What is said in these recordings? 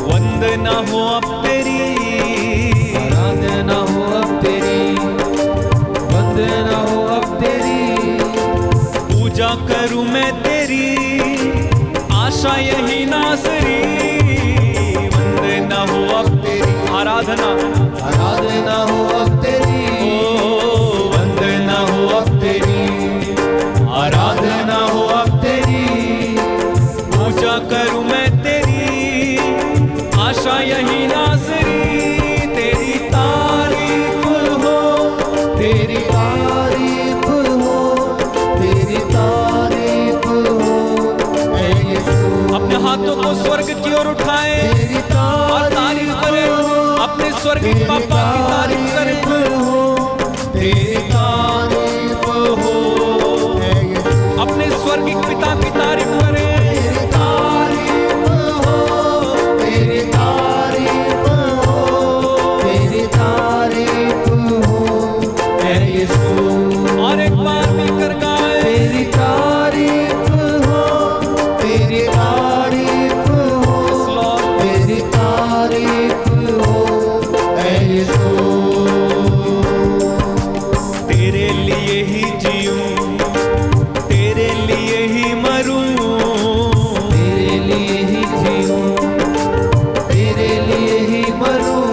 वंदना हो अब तेरी, आराधना हो अब तेरी, वंदना हो अब तेरी। पूजा करूं मैं तेरी, आशा यही नासरी। वंदना हो अब तेरी, आराधना आराधना हो अब तेरी, वंदना हो अब तेरी, आराधना हो अब तेरी। पूजा करूं मैं तेरी, आशा यही नासरी। तेरी तारीफ हो, तेरी तारीफ हो, तेरी तारीफ हो ऐ यीशु। अपने हाथों को स्वर्ग की ओर उठाए तेरी और तारीफ करें, अपने स्वर्गीय पापा की तारीफ करें। तेरी तारीफ हो ऐ यीशु। अपने स्वर्गीय पिता की तारीफ करें। तेरी तारीफ हो, तेरी तारीफ हो, तेरी तारीफ हो ऐ यीशु। और एक बार मिलकर गाए। तेरी तारीफ हो, तेरी तारीफ हो, तेरी तारीफ हो ऐ यीशु। तेरे लिए ही जीऊं, तेरे लिए ही मरूं, तेरे लिए ही जीऊं, तेरे लिए ही मरूं।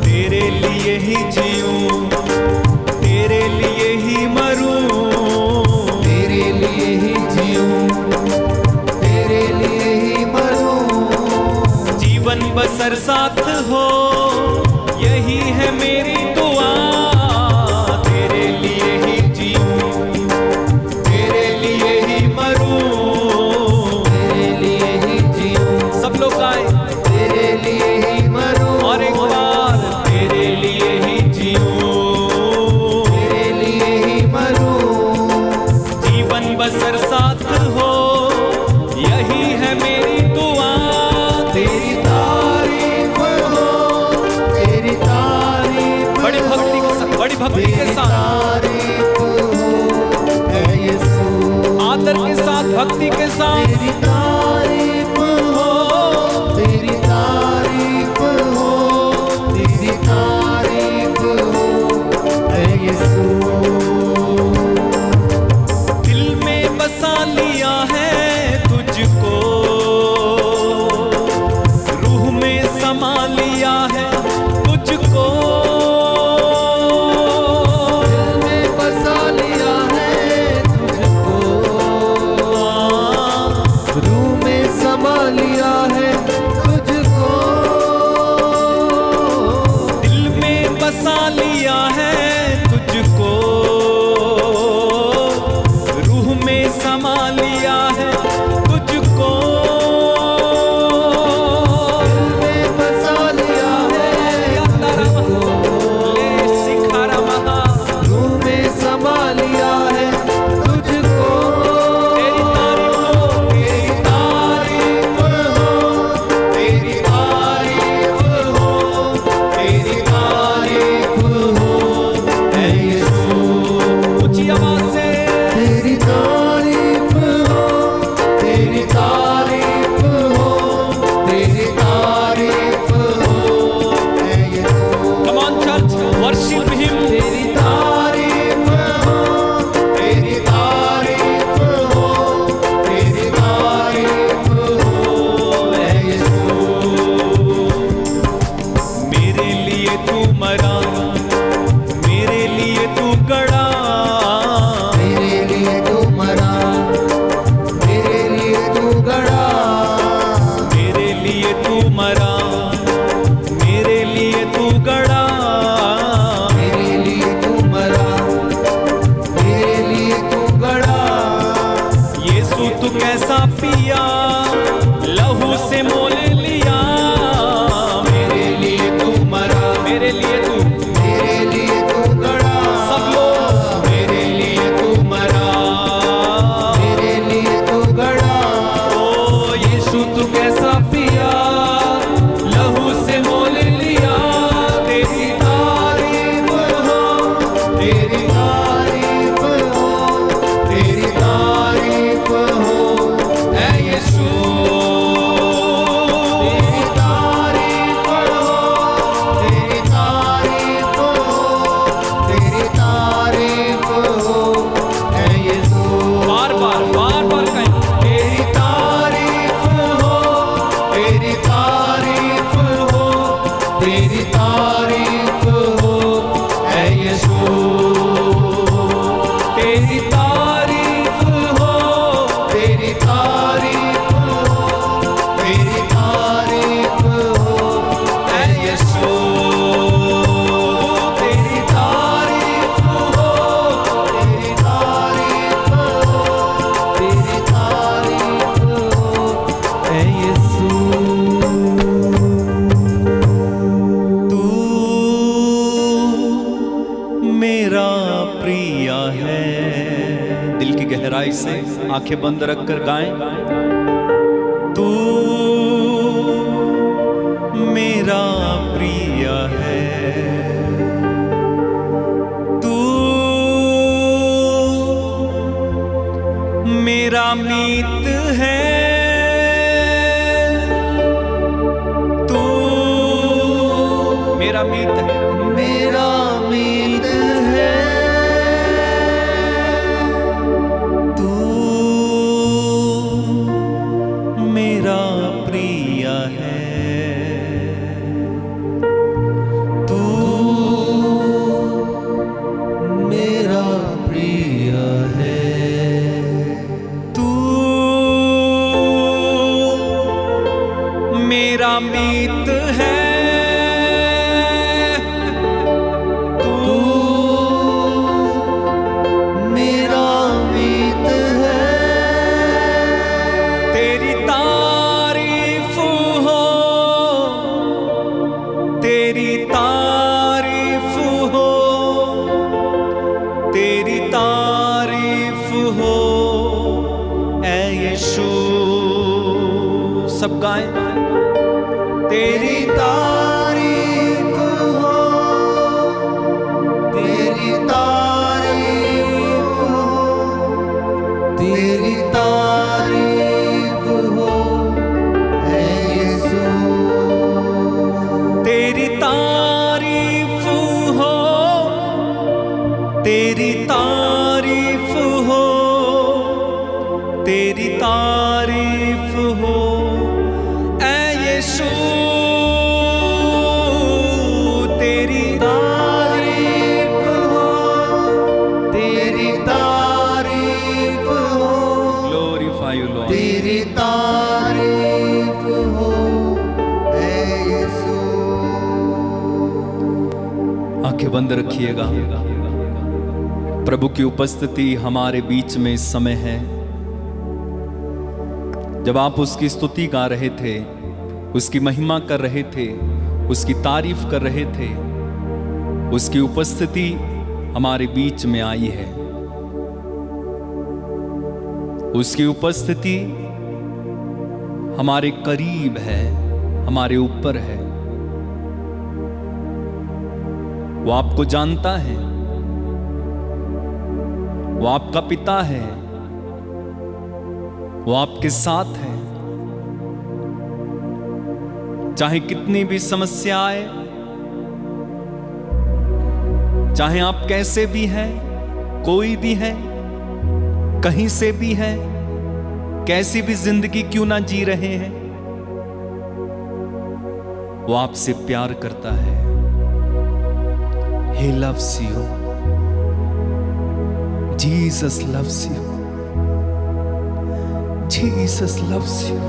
तेरे लिए ही जीऊं, तेरे लिए ही मरूं। तेरे लिए ही जीऊं, तेरे लिए ही मरूं। जीवन बसर साथ हो, यही है मेरी दुआ। तेरे लिए ही जीऊं, तेरे लिए ही मरूं। तेरे लिए ही जीऊं, सब लोग गाएं। तेरे लिए ही मरूं। और एक बार, तेरे लिए ही जीऊं, तेरे लिए ही मरूं। जीवन बसर साथ हो, यही है मेरी दुआ। तेरी तारीफ हो, तेरी तारीफ बड़ी भक्ति के साथ, बड़ी भक्ति के तेरी साथ, तारीफ हो ऐ यीशु। आदर के साथ, भक्ति के साथ। तेरी तारीफ हो, तेरी तारीफ हो, तेरी तारीफ हो ऐ यीशु। दिल में बसा लिया है तुझको, रूह में समा लिया है तुझको। दिल में बसा लिया है तुझको, रूह में समा लिया है तुझको। दिल में बसा लिया है तुझको, रूह में समा लिया है तुझको। दिल में बसा लिया है तुझको, ले सिखारा महा, रूह में समा लिया है तुझको। तेरी तारीफ हो, तेरी तारीफ तारीफ हो, तू मेरा प्रिय है। दिल की गहराई से आंखें बंद रखकर गाएं। तू मेरा प्रिय है, तू मेरा मीत है, तू मेरा मीत है, मेरा मीत है, तू मेरा प्रिय है, तू मेरा प्रिय है, तू मेरा मीत है, तू मेरा मीत है। तेरी तारीफ हो, तेरी तारीफ हो, तेरी तारीफ हो ऐ यीशु। सब गाएं। तेरी तारीफ हो, तेरी तारीफ हो, तेरी तारीफ हो ऐ यीशु। तेरी तारीफ हो, तेरी तारीफ हो, तेरी तारीफ हो ऐ यीशु। तेरी तारीफ हो, तेरी तारीफ हो, ग्लोरीफाई यू लॉर्ड। तेरी तारीफ हो ऐ यीशु। आंखें बंद रखिएगा। प्रभु की उपस्थिति हमारे बीच में इस समय है। जब आप उसकी स्तुति गा रहे थे, उसकी महिमा कर रहे थे, उसकी तारीफ कर रहे थे, उसकी उपस्थिति हमारे बीच में आई है। उसकी उपस्थिति हमारे करीब है, हमारे ऊपर है। वो आपको जानता है, वो आपका पिता है, वो आपके साथ है। चाहे कितनी भी समस्या आए, चाहे आप कैसे भी हैं, कोई भी है, कहीं से भी है, कैसी भी जिंदगी क्यों ना जी रहे हैं, वो आपसे प्यार करता है। He loves you. Jesus loves you. Jesus loves you.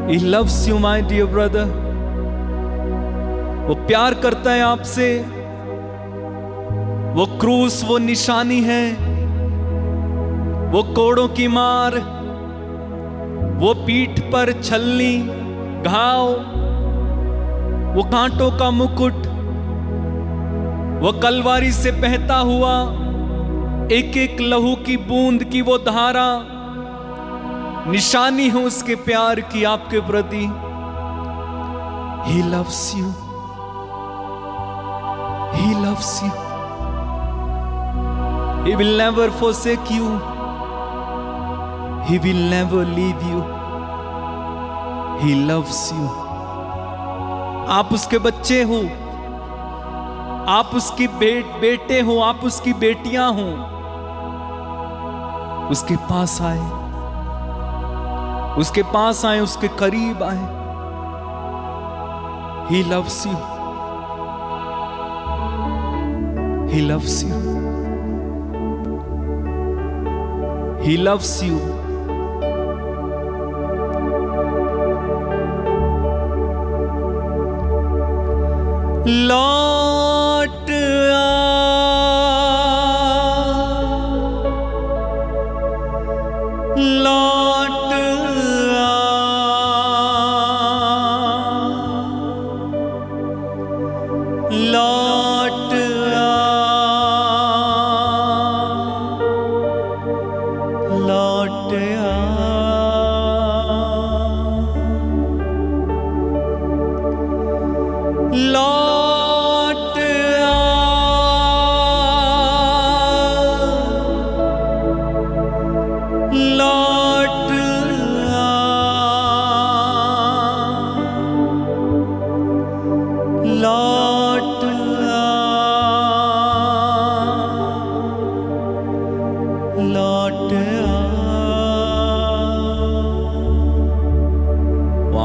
He loves you, my dear brother. वो प्यार करता है आपसे। वो क्रूस, वो निशानी है, वो कोड़ों की मार, वो पीठ पर छलनी, घाव, वो कांटों का मुकुट, वो कलवारी से बहता हुआ एक एक लहू की बूंद की वो धारा, निशानी है उसके प्यार की आपके प्रति। He loves you. He loves you. He will never forsake you. He will never leave you. He loves you. आप उसके बच्चे हो, आप उसकी बेटे हो, आप उसकी बेटियां हो। उसके पास आए, उसके पास आए, उसके करीब आए। He loves you. He loves you. He loves you. लौट आ, लौट आ,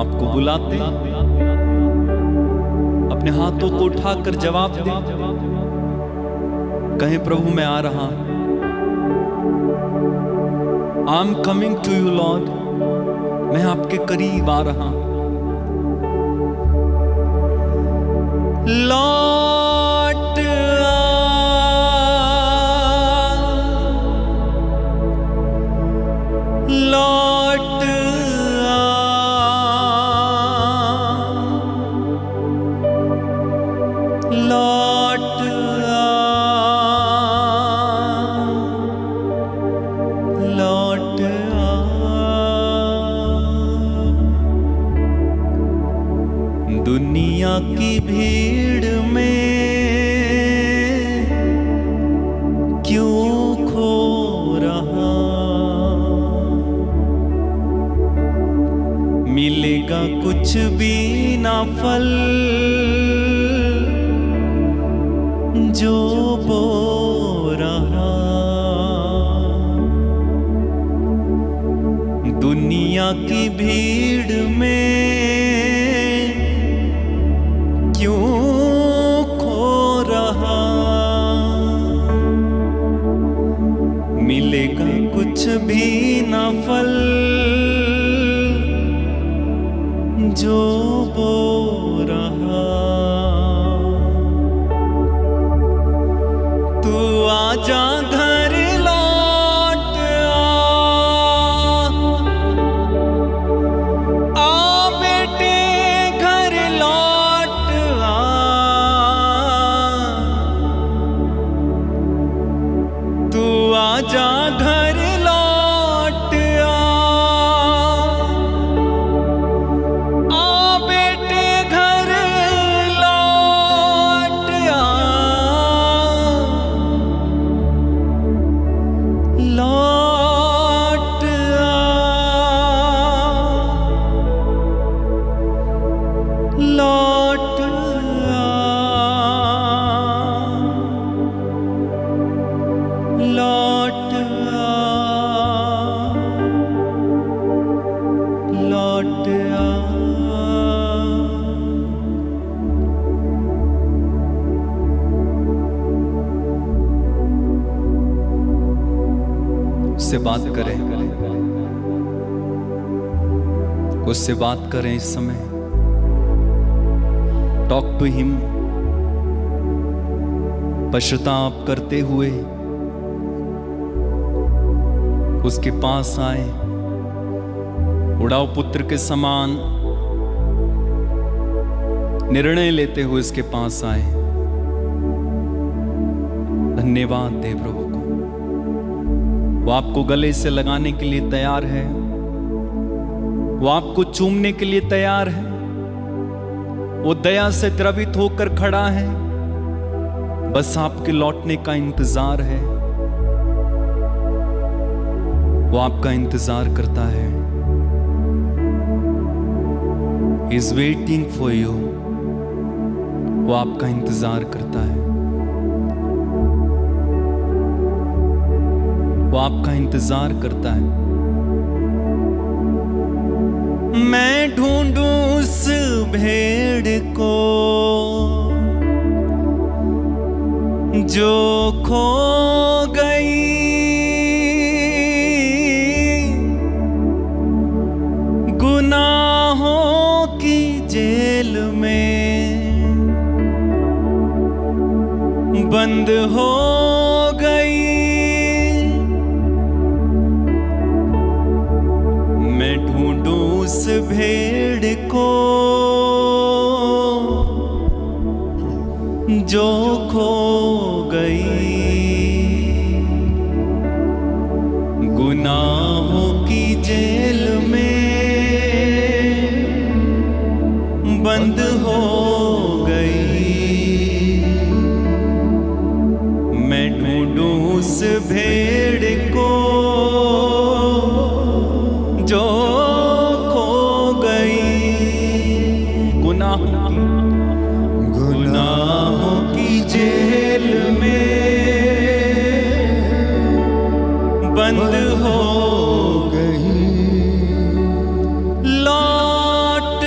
आपको बुलाते हैं, अपने हाथों को उठाकर जवाब दे, कहें प्रभु मैं आ रहा, I am coming to you lord, मैं आपके करीब आ रहा। लौट आ, लौट आ, लौट आ, लौट आ। दुनिया की भीड़ में क्यों खो रहा, मिलेगा कुछ भी ना फल जो बो रहा। दुनिया की भीड़ में क्यों खो रहा, मिलेगा कुछ भी ना फल जो बो रहा। तू आजा घर लौट आ बेटे घर लौट आ। तू आजा घर लौट आ बेटे घर लौट आ। लौट आ, लौट आ, लौट आ, लौट आ। उससे बात करें, उससे बात करें इस समय। Talk to him. पश्चाताप करते हुए उसके पास आए, उड़ाऊ पुत्र के समान निर्णय लेते हुए उसके पास आए। धन्यवाद दे प्रभु को, वो आपको गले से लगाने के लिए तैयार है, वो आपको चूमने के लिए तैयार है, वो दया से द्रवित होकर खड़ा है, बस आपके लौटने का इंतजार है। वो आपका इंतजार करता है। He is waiting for you। वो आपका इंतजार करता है, वो आपका इंतजार करता है। मैं ढूंढूं उस भेड़ को जो खो गई, गुनाहों की जेल में बंद हो गई। मैं ढूंढूं उस भेड़ को जो खो गई, गुनाहों की जेल में बंद हो गई। मैं ढूंढूं उस भेड़ को जो खो गई, गुनाहों की जेल में बंद हो गई। लौट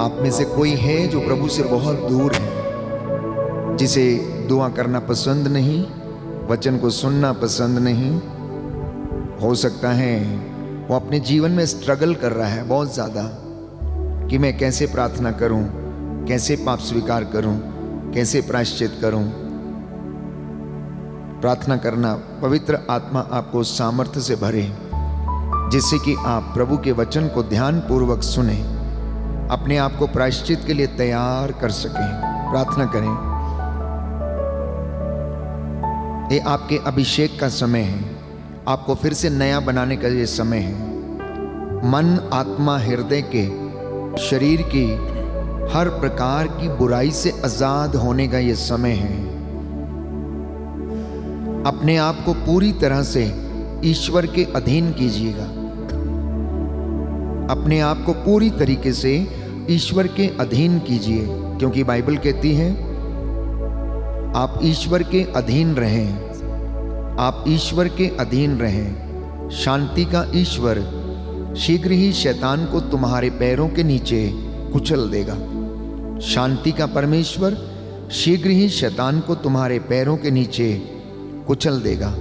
आप में से कोई है जो प्रभु से बहुत दूर है, जिसे दुआ करना पसंद नहीं, वचन को सुनना पसंद नहीं। हो सकता है वो अपने जीवन में स्ट्रगल कर रहा है बहुत ज़्यादा कि मैं कैसे प्रार्थना करूं, कैसे पाप स्वीकार करूं, कैसे प्रायश्चित करूं। प्रार्थना करना, पवित्र आत्मा आपको सामर्थ्य से भरे, जिससे कि आप प्रभु के वचन को ध्यान पूर्वक सुने, अपने आप को प्रायश्चित के लिए तैयार कर सकें। प्रार्थना करें। ये आपके अभिषेक का समय है, आपको फिर से नया बनाने का ये समय है। मन, आत्मा, हृदय के, शरीर की हर प्रकार की बुराई से आजाद होने का ये समय है। अपने आप को पूरी तरह से ईश्वर के अधीन कीजिएगा। अपने आप को पूरी तरीके से ईश्वर के अधीन कीजिए, क्योंकि बाइबल कहती है आप ईश्वर के अधीन रहें, आप ईश्वर के अधीन रहें। शांति का ईश्वर शीघ्र ही शैतान को तुम्हारे पैरों के नीचे कुचल देगा। शांति का परमेश्वर शीघ्र ही शैतान को तुम्हारे पैरों के नीचे कुचल देगा।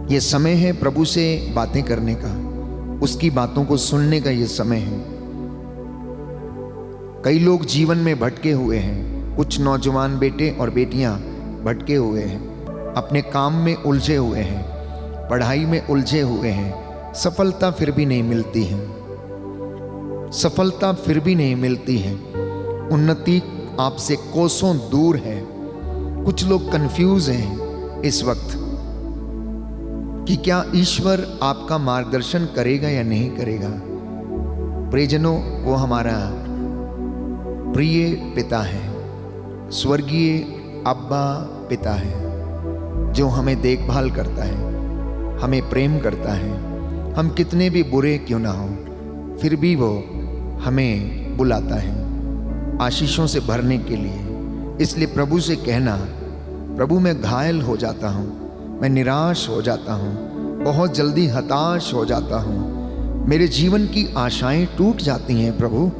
ये समय है प्रभु से बातें करने का, उसकी बातों को सुनने का ये समय है। कई लोग जीवन में भटके हुए हैं, कुछ नौजवान बेटे और बेटियां भटके हुए हैं, अपने काम में उलझे हुए हैं, पढ़ाई में उलझे हुए हैं। सफलता फिर भी नहीं मिलती है, सफलता फिर भी नहीं मिलती है। उन्नति आपसे कोसों दूर है। कुछ लोग कंफ्यूज हैं इस वक्त कि क्या ईश्वर आपका मार्गदर्शन करेगा या नहीं करेगा। प्रियजनों, वो हमारा प्रिय पिता है, स्वर्गीय अब्बा पिता है, जो हमें देखभाल करता है, हमें प्रेम करता है। हम कितने भी बुरे क्यों ना हो, फिर भी वो हमें बुलाता है आशीषों से भरने के लिए। इसलिए प्रभु से कहना, प्रभु मैं घायल हो जाता हूँ, मैं निराश हो जाता हूँ, बहुत जल्दी हताश हो जाता हूँ, मेरे जीवन की आशाएं टूट जाती हैं। प्रभु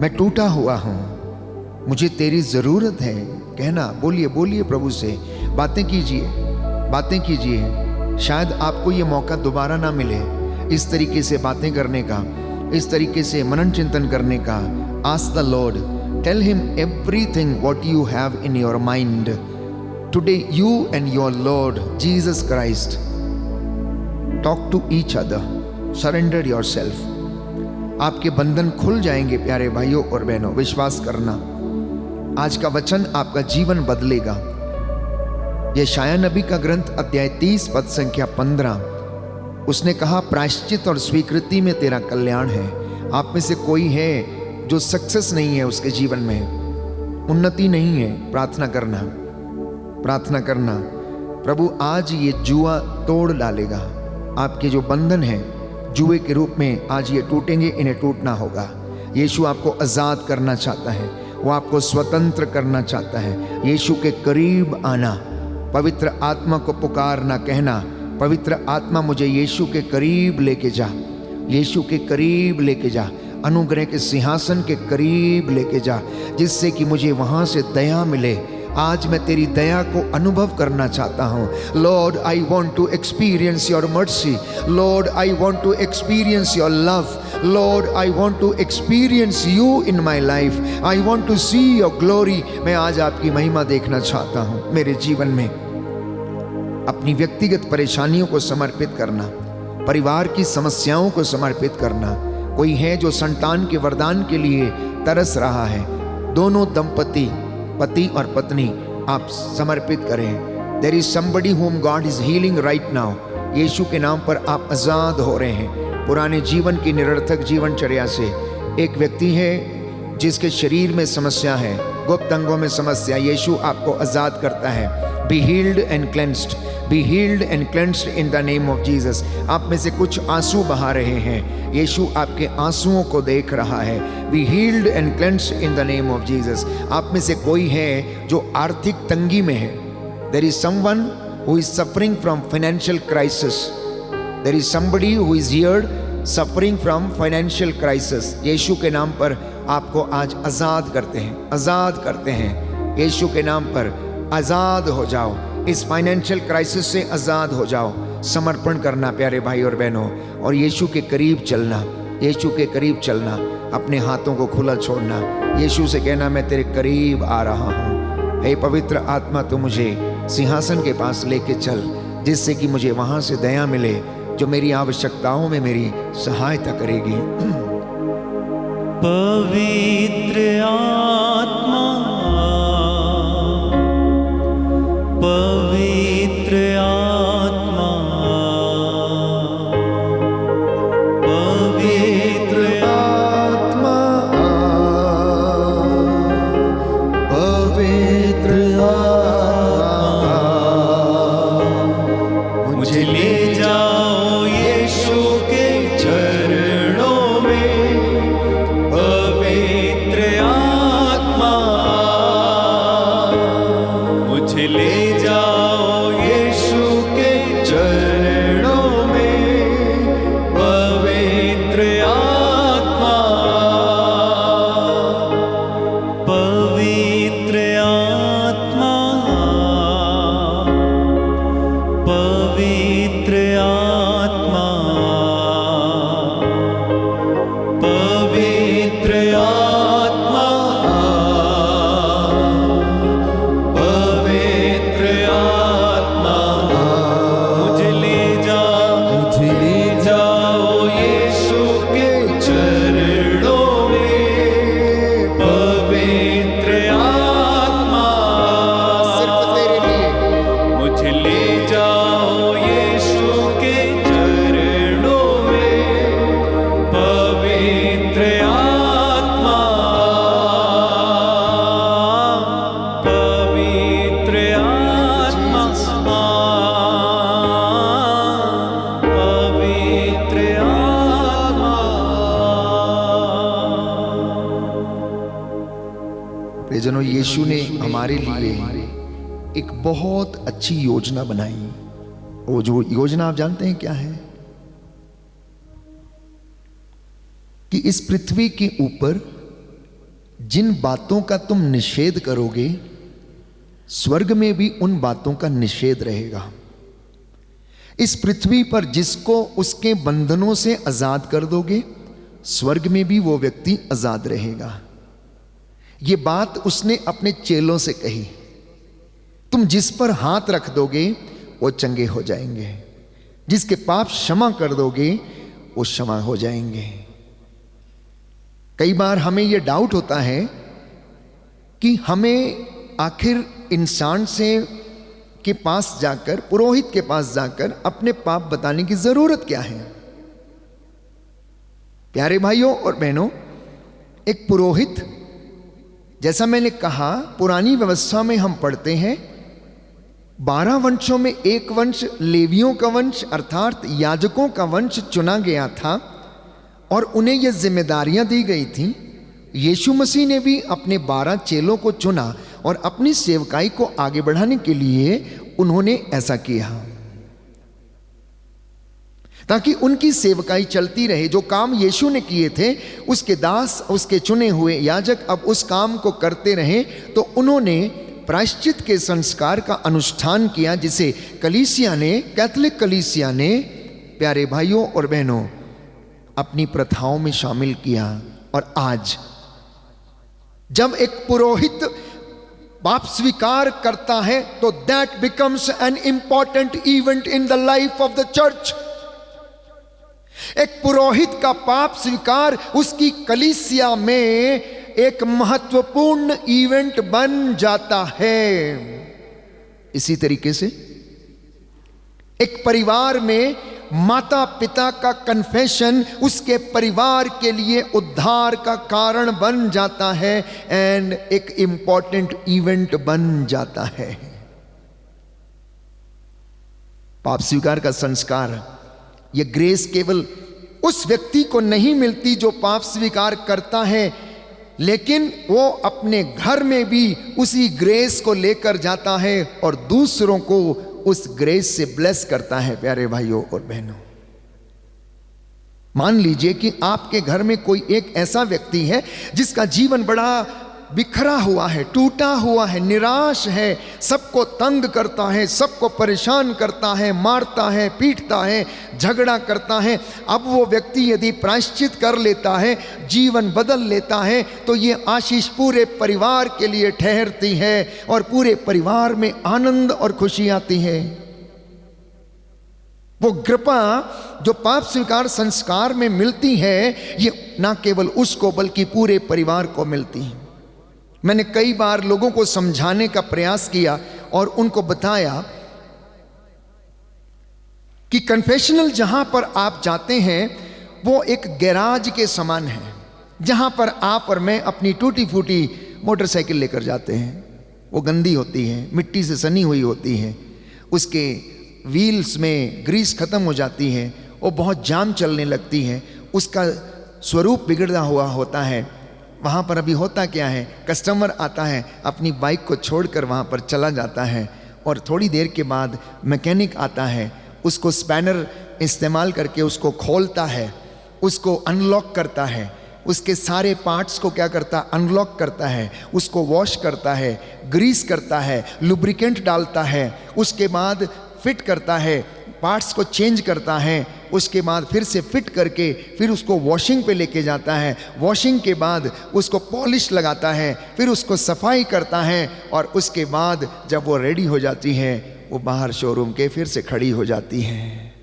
मैं टूटा हुआ हूँ, मुझे तेरी ज़रूरत है। कहना, बोलिए बोलिए प्रभु से, बातें कीजिए, बातें कीजिए। शायद आपको ये मौका दोबारा ना मिले इस तरीके से बातें करने का, इस तरीके से मनन चिंतन करने का। Ask the lord, tell him everything what you have in your mind today. You and your lord Jesus Christ talk to each other, surrender yourself. आपके बंधन खुल जाएंगे प्यारे भाइयों और बहनों, विश्वास करना। आज का वचन आपका जीवन बदलेगा। यशायाह नबी का ग्रंथ अध्याय 30 पद संख्या 15, उसने कहा प्रायश्चित और स्वीकृति में तेरा कल्याण है। आप में से कोई है जो सक्सेस नहीं है, उसके जीवन में उन्नति नहीं है। प्रार्थना करना, प्रार्थना करना। प्रभु आज ये जुआ तोड़ डालेगा। आपके जो बंधन है जुए के रूप में आज ये टूटेंगे, इन्हें टूटना होगा। यीशु आपको आज़ाद करना चाहता है, वो आपको स्वतंत्र करना चाहता है। यीशु के करीब आना, पवित्र आत्मा को पुकारना, कहना पवित्र आत्मा मुझे यीशु के करीब लेके जा, यीशु के करीब लेके जा, अनुग्रह के सिंहासन के करीब लेके जा, जिससे कि मुझे वहाँ से दया मिले। आज मैं तेरी दया को अनुभव करना चाहता हूँ। Lord I want to experience your mercy, lord I want to experience your love, lord I want to experience you in my life, I want to see your glory. मैं आज आपकी महिमा देखना चाहता हूँ मेरे जीवन में। अपनी व्यक्तिगत परेशानियों को समर्पित करना, परिवार की समस्याओं को समर्पित करना। कोई है जो संतान के वरदान के लिए तरस रहा है, दोनों दंपति, पति और पत्नी, आप समर्पित करें। There is somebody whom God is healing right now. Yeshu के नाम पर आप आज़ाद हो रहे हैं पुराने जीवन की निरर्थक जीवनचर्या से। एक व्यक्ति है जिसके शरीर में समस्या है, गुप्त अंगों में समस्या, यीशु आपको आज़ाद करता है। Be healed and cleansed, be healed and cleansed in the name of Jesus. आप में से कुछ आंसू बहा रहे हैं, यीशु आपके आंसुओं को देख रहा है। Be healed and cleansed in the name of Jesus. आप में से कोई है जो आर्थिक तंगी में है। There is someone who is suffering from financial crisis. There is somebody who is here suffering from financial crisis, Yeshu के नाम पर आपको आज आज़ाद करते हैं, आज़ाद करते हैं। यीशु के नाम पर आज़ाद हो जाओ, इस फाइनेंशियल क्राइसिस से आज़ाद हो जाओ। समर्पण करना प्यारे भाई और बहनों, और यीशु के करीब चलना, यीशु के करीब चलना, अपने हाथों को खुला छोड़ना, यीशु से कहना मैं तेरे करीब आ रहा हूँ। हे पवित्र आत्मा, तू मुझे सिंहासन के पास लेके चल, जिससे कि मुझे वहाँ से दया मिले जो मेरी आवश्यकताओं में मेरी सहायता करेगी। पवित्र आत्मा, पवित्र आत्मा, पवित्र आत्मा, पवित्र आत्मा, मुझे ले जाओ यीशु के चरणों में। पवित्र आत्मा, मुझे ले जाओ यीशु के चरणों में। पवित्र आत्मा, पवित्र आत्मा, पवित्र आत्मा, पवित्र आत्मा, पवित्र आत्मा, मुझे ले जाओ यीशु के चरणों में। पवित्र आत्मा, सिर्फ तेरे लिए, मुझे ले जाओ यीशु के चरणों में। पवित्र आत्मा, पवित्र आत्मा, पवित्र आत्मा। प्रियजनों, यीशु ने हमारे लिए एक बहुत अच्छी योजना बनाई। वो जो योजना आप जानते हैं क्या है? कि इस पृथ्वी के ऊपर जिन बातों का तुम निषेध करोगे, स्वर्ग में भी उन बातों का निषेध रहेगा। इस पृथ्वी पर जिसको उसके बंधनों से आजाद कर दोगे, स्वर्ग में भी वो व्यक्ति आजाद रहेगा। ये बात उसने अपने चेलों से कही। तुम जिस पर हाथ रख दोगे वो चंगे हो जाएंगे, जिसके पाप क्षमा कर दोगे वो क्षमा हो जाएंगे। कई बार हमें यह डाउट होता है कि हमें आखिर इंसान से के पास जाकर, पुरोहित के पास जाकर अपने पाप बताने की जरूरत क्या है? प्यारे भाइयों और बहनों, एक पुरोहित, जैसा मैंने कहा, पुरानी व्यवस्था में हम पढ़ते हैं 12 वंशों में एक वंश लेवियों का वंश अर्थात याजकों का वंश चुना गया था और उन्हें यह जिम्मेदारियां दी गई थी। यीशु मसीह ने भी अपने 12 चेलों को चुना और अपनी सेवकाई को आगे बढ़ाने के लिए उन्होंने ऐसा किया ताकि उनकी सेवकाई चलती रहे। जो काम यीशु ने किए थे, उसके दास, उसके चुने हुए याजक अब उस काम को करते रहे। तो उन्होंने प्रायश्चित के संस्कार का अनुष्ठान किया, जिसे कलीसिया ने, कैथोलिक कलीसिया ने, प्यारे भाइयों और बहनों, अपनी प्रथाओं में शामिल किया। और आज जब एक पुरोहित पाप स्वीकार करता है तो that becomes an important event in the life of the church. एक पुरोहित का पाप स्वीकार उसकी कलीसिया में एक महत्वपूर्ण इवेंट बन जाता है। इसी तरीके से एक परिवार में माता पिता का कन्फेशन उसके परिवार के लिए उद्धार का कारण बन जाता है एंड एक इंपॉर्टेंट इवेंट बन जाता है। पाप स्वीकार का संस्कार, यह ग्रेस केवल उस व्यक्ति को नहीं मिलती जो पाप स्वीकार करता है, लेकिन वो अपने घर में भी उसी ग्रेस को लेकर जाता है और दूसरों को उस ग्रेस से ब्लेस करता है। प्यारे भाइयों और बहनों, मान लीजिए कि आपके घर में कोई एक ऐसा व्यक्ति है जिसका जीवन बड़ा बिखरा हुआ है, टूटा हुआ है, निराश है, सबको तंग करता है, सबको परेशान करता है, मारता है, पीटता है, झगड़ा करता है। अब वो व्यक्ति यदि प्रायश्चित कर लेता है, जीवन बदल लेता है, तो ये आशीष पूरे परिवार के लिए ठहरती है और पूरे परिवार में आनंद और खुशी आती है। वो कृपा जो पाप स्वीकार संस्कार में मिलती है, ये ना केवल उसको बल्कि पूरे परिवार को मिलती है। मैंने कई बार लोगों को समझाने का प्रयास किया और उनको बताया कि कन्फेशनल जहां पर आप जाते हैं वो एक गैराज के समान है, जहां पर आप और मैं अपनी टूटी फूटी मोटरसाइकिल लेकर जाते हैं। वो गंदी होती है, मिट्टी से सनी हुई होती है, उसके व्हील्स में ग्रीस खत्म हो जाती है, वो बहुत जाम चलने लगती है, उसका स्वरूप बिगड़ा हुआ होता है। वहाँ पर अभी होता क्या है, कस्टमर आता है, अपनी बाइक को छोड़कर वहाँ पर चला जाता है और थोड़ी देर के बाद मैकेनिक आता है, उसको स्पैनर इस्तेमाल करके उसको खोलता है, उसको अनलॉक करता है, उसके सारे पार्ट्स को क्या करता, अनलॉक करता है, उसको वॉश करता है, ग्रीस करता है, लुब्रिकेंट डालता है, उसके बाद फिट करता है, पार्ट्स को चेंज करता है, उसके बाद फिर से फिट करके फिर उसको वॉशिंग पे लेके जाता है, वॉशिंग के बाद उसको पॉलिश लगाता है, फिर उसको सफाई करता है और उसके बाद जब वो रेडी हो जाती है वो बाहर शोरूम के फिर से खड़ी हो जाती है।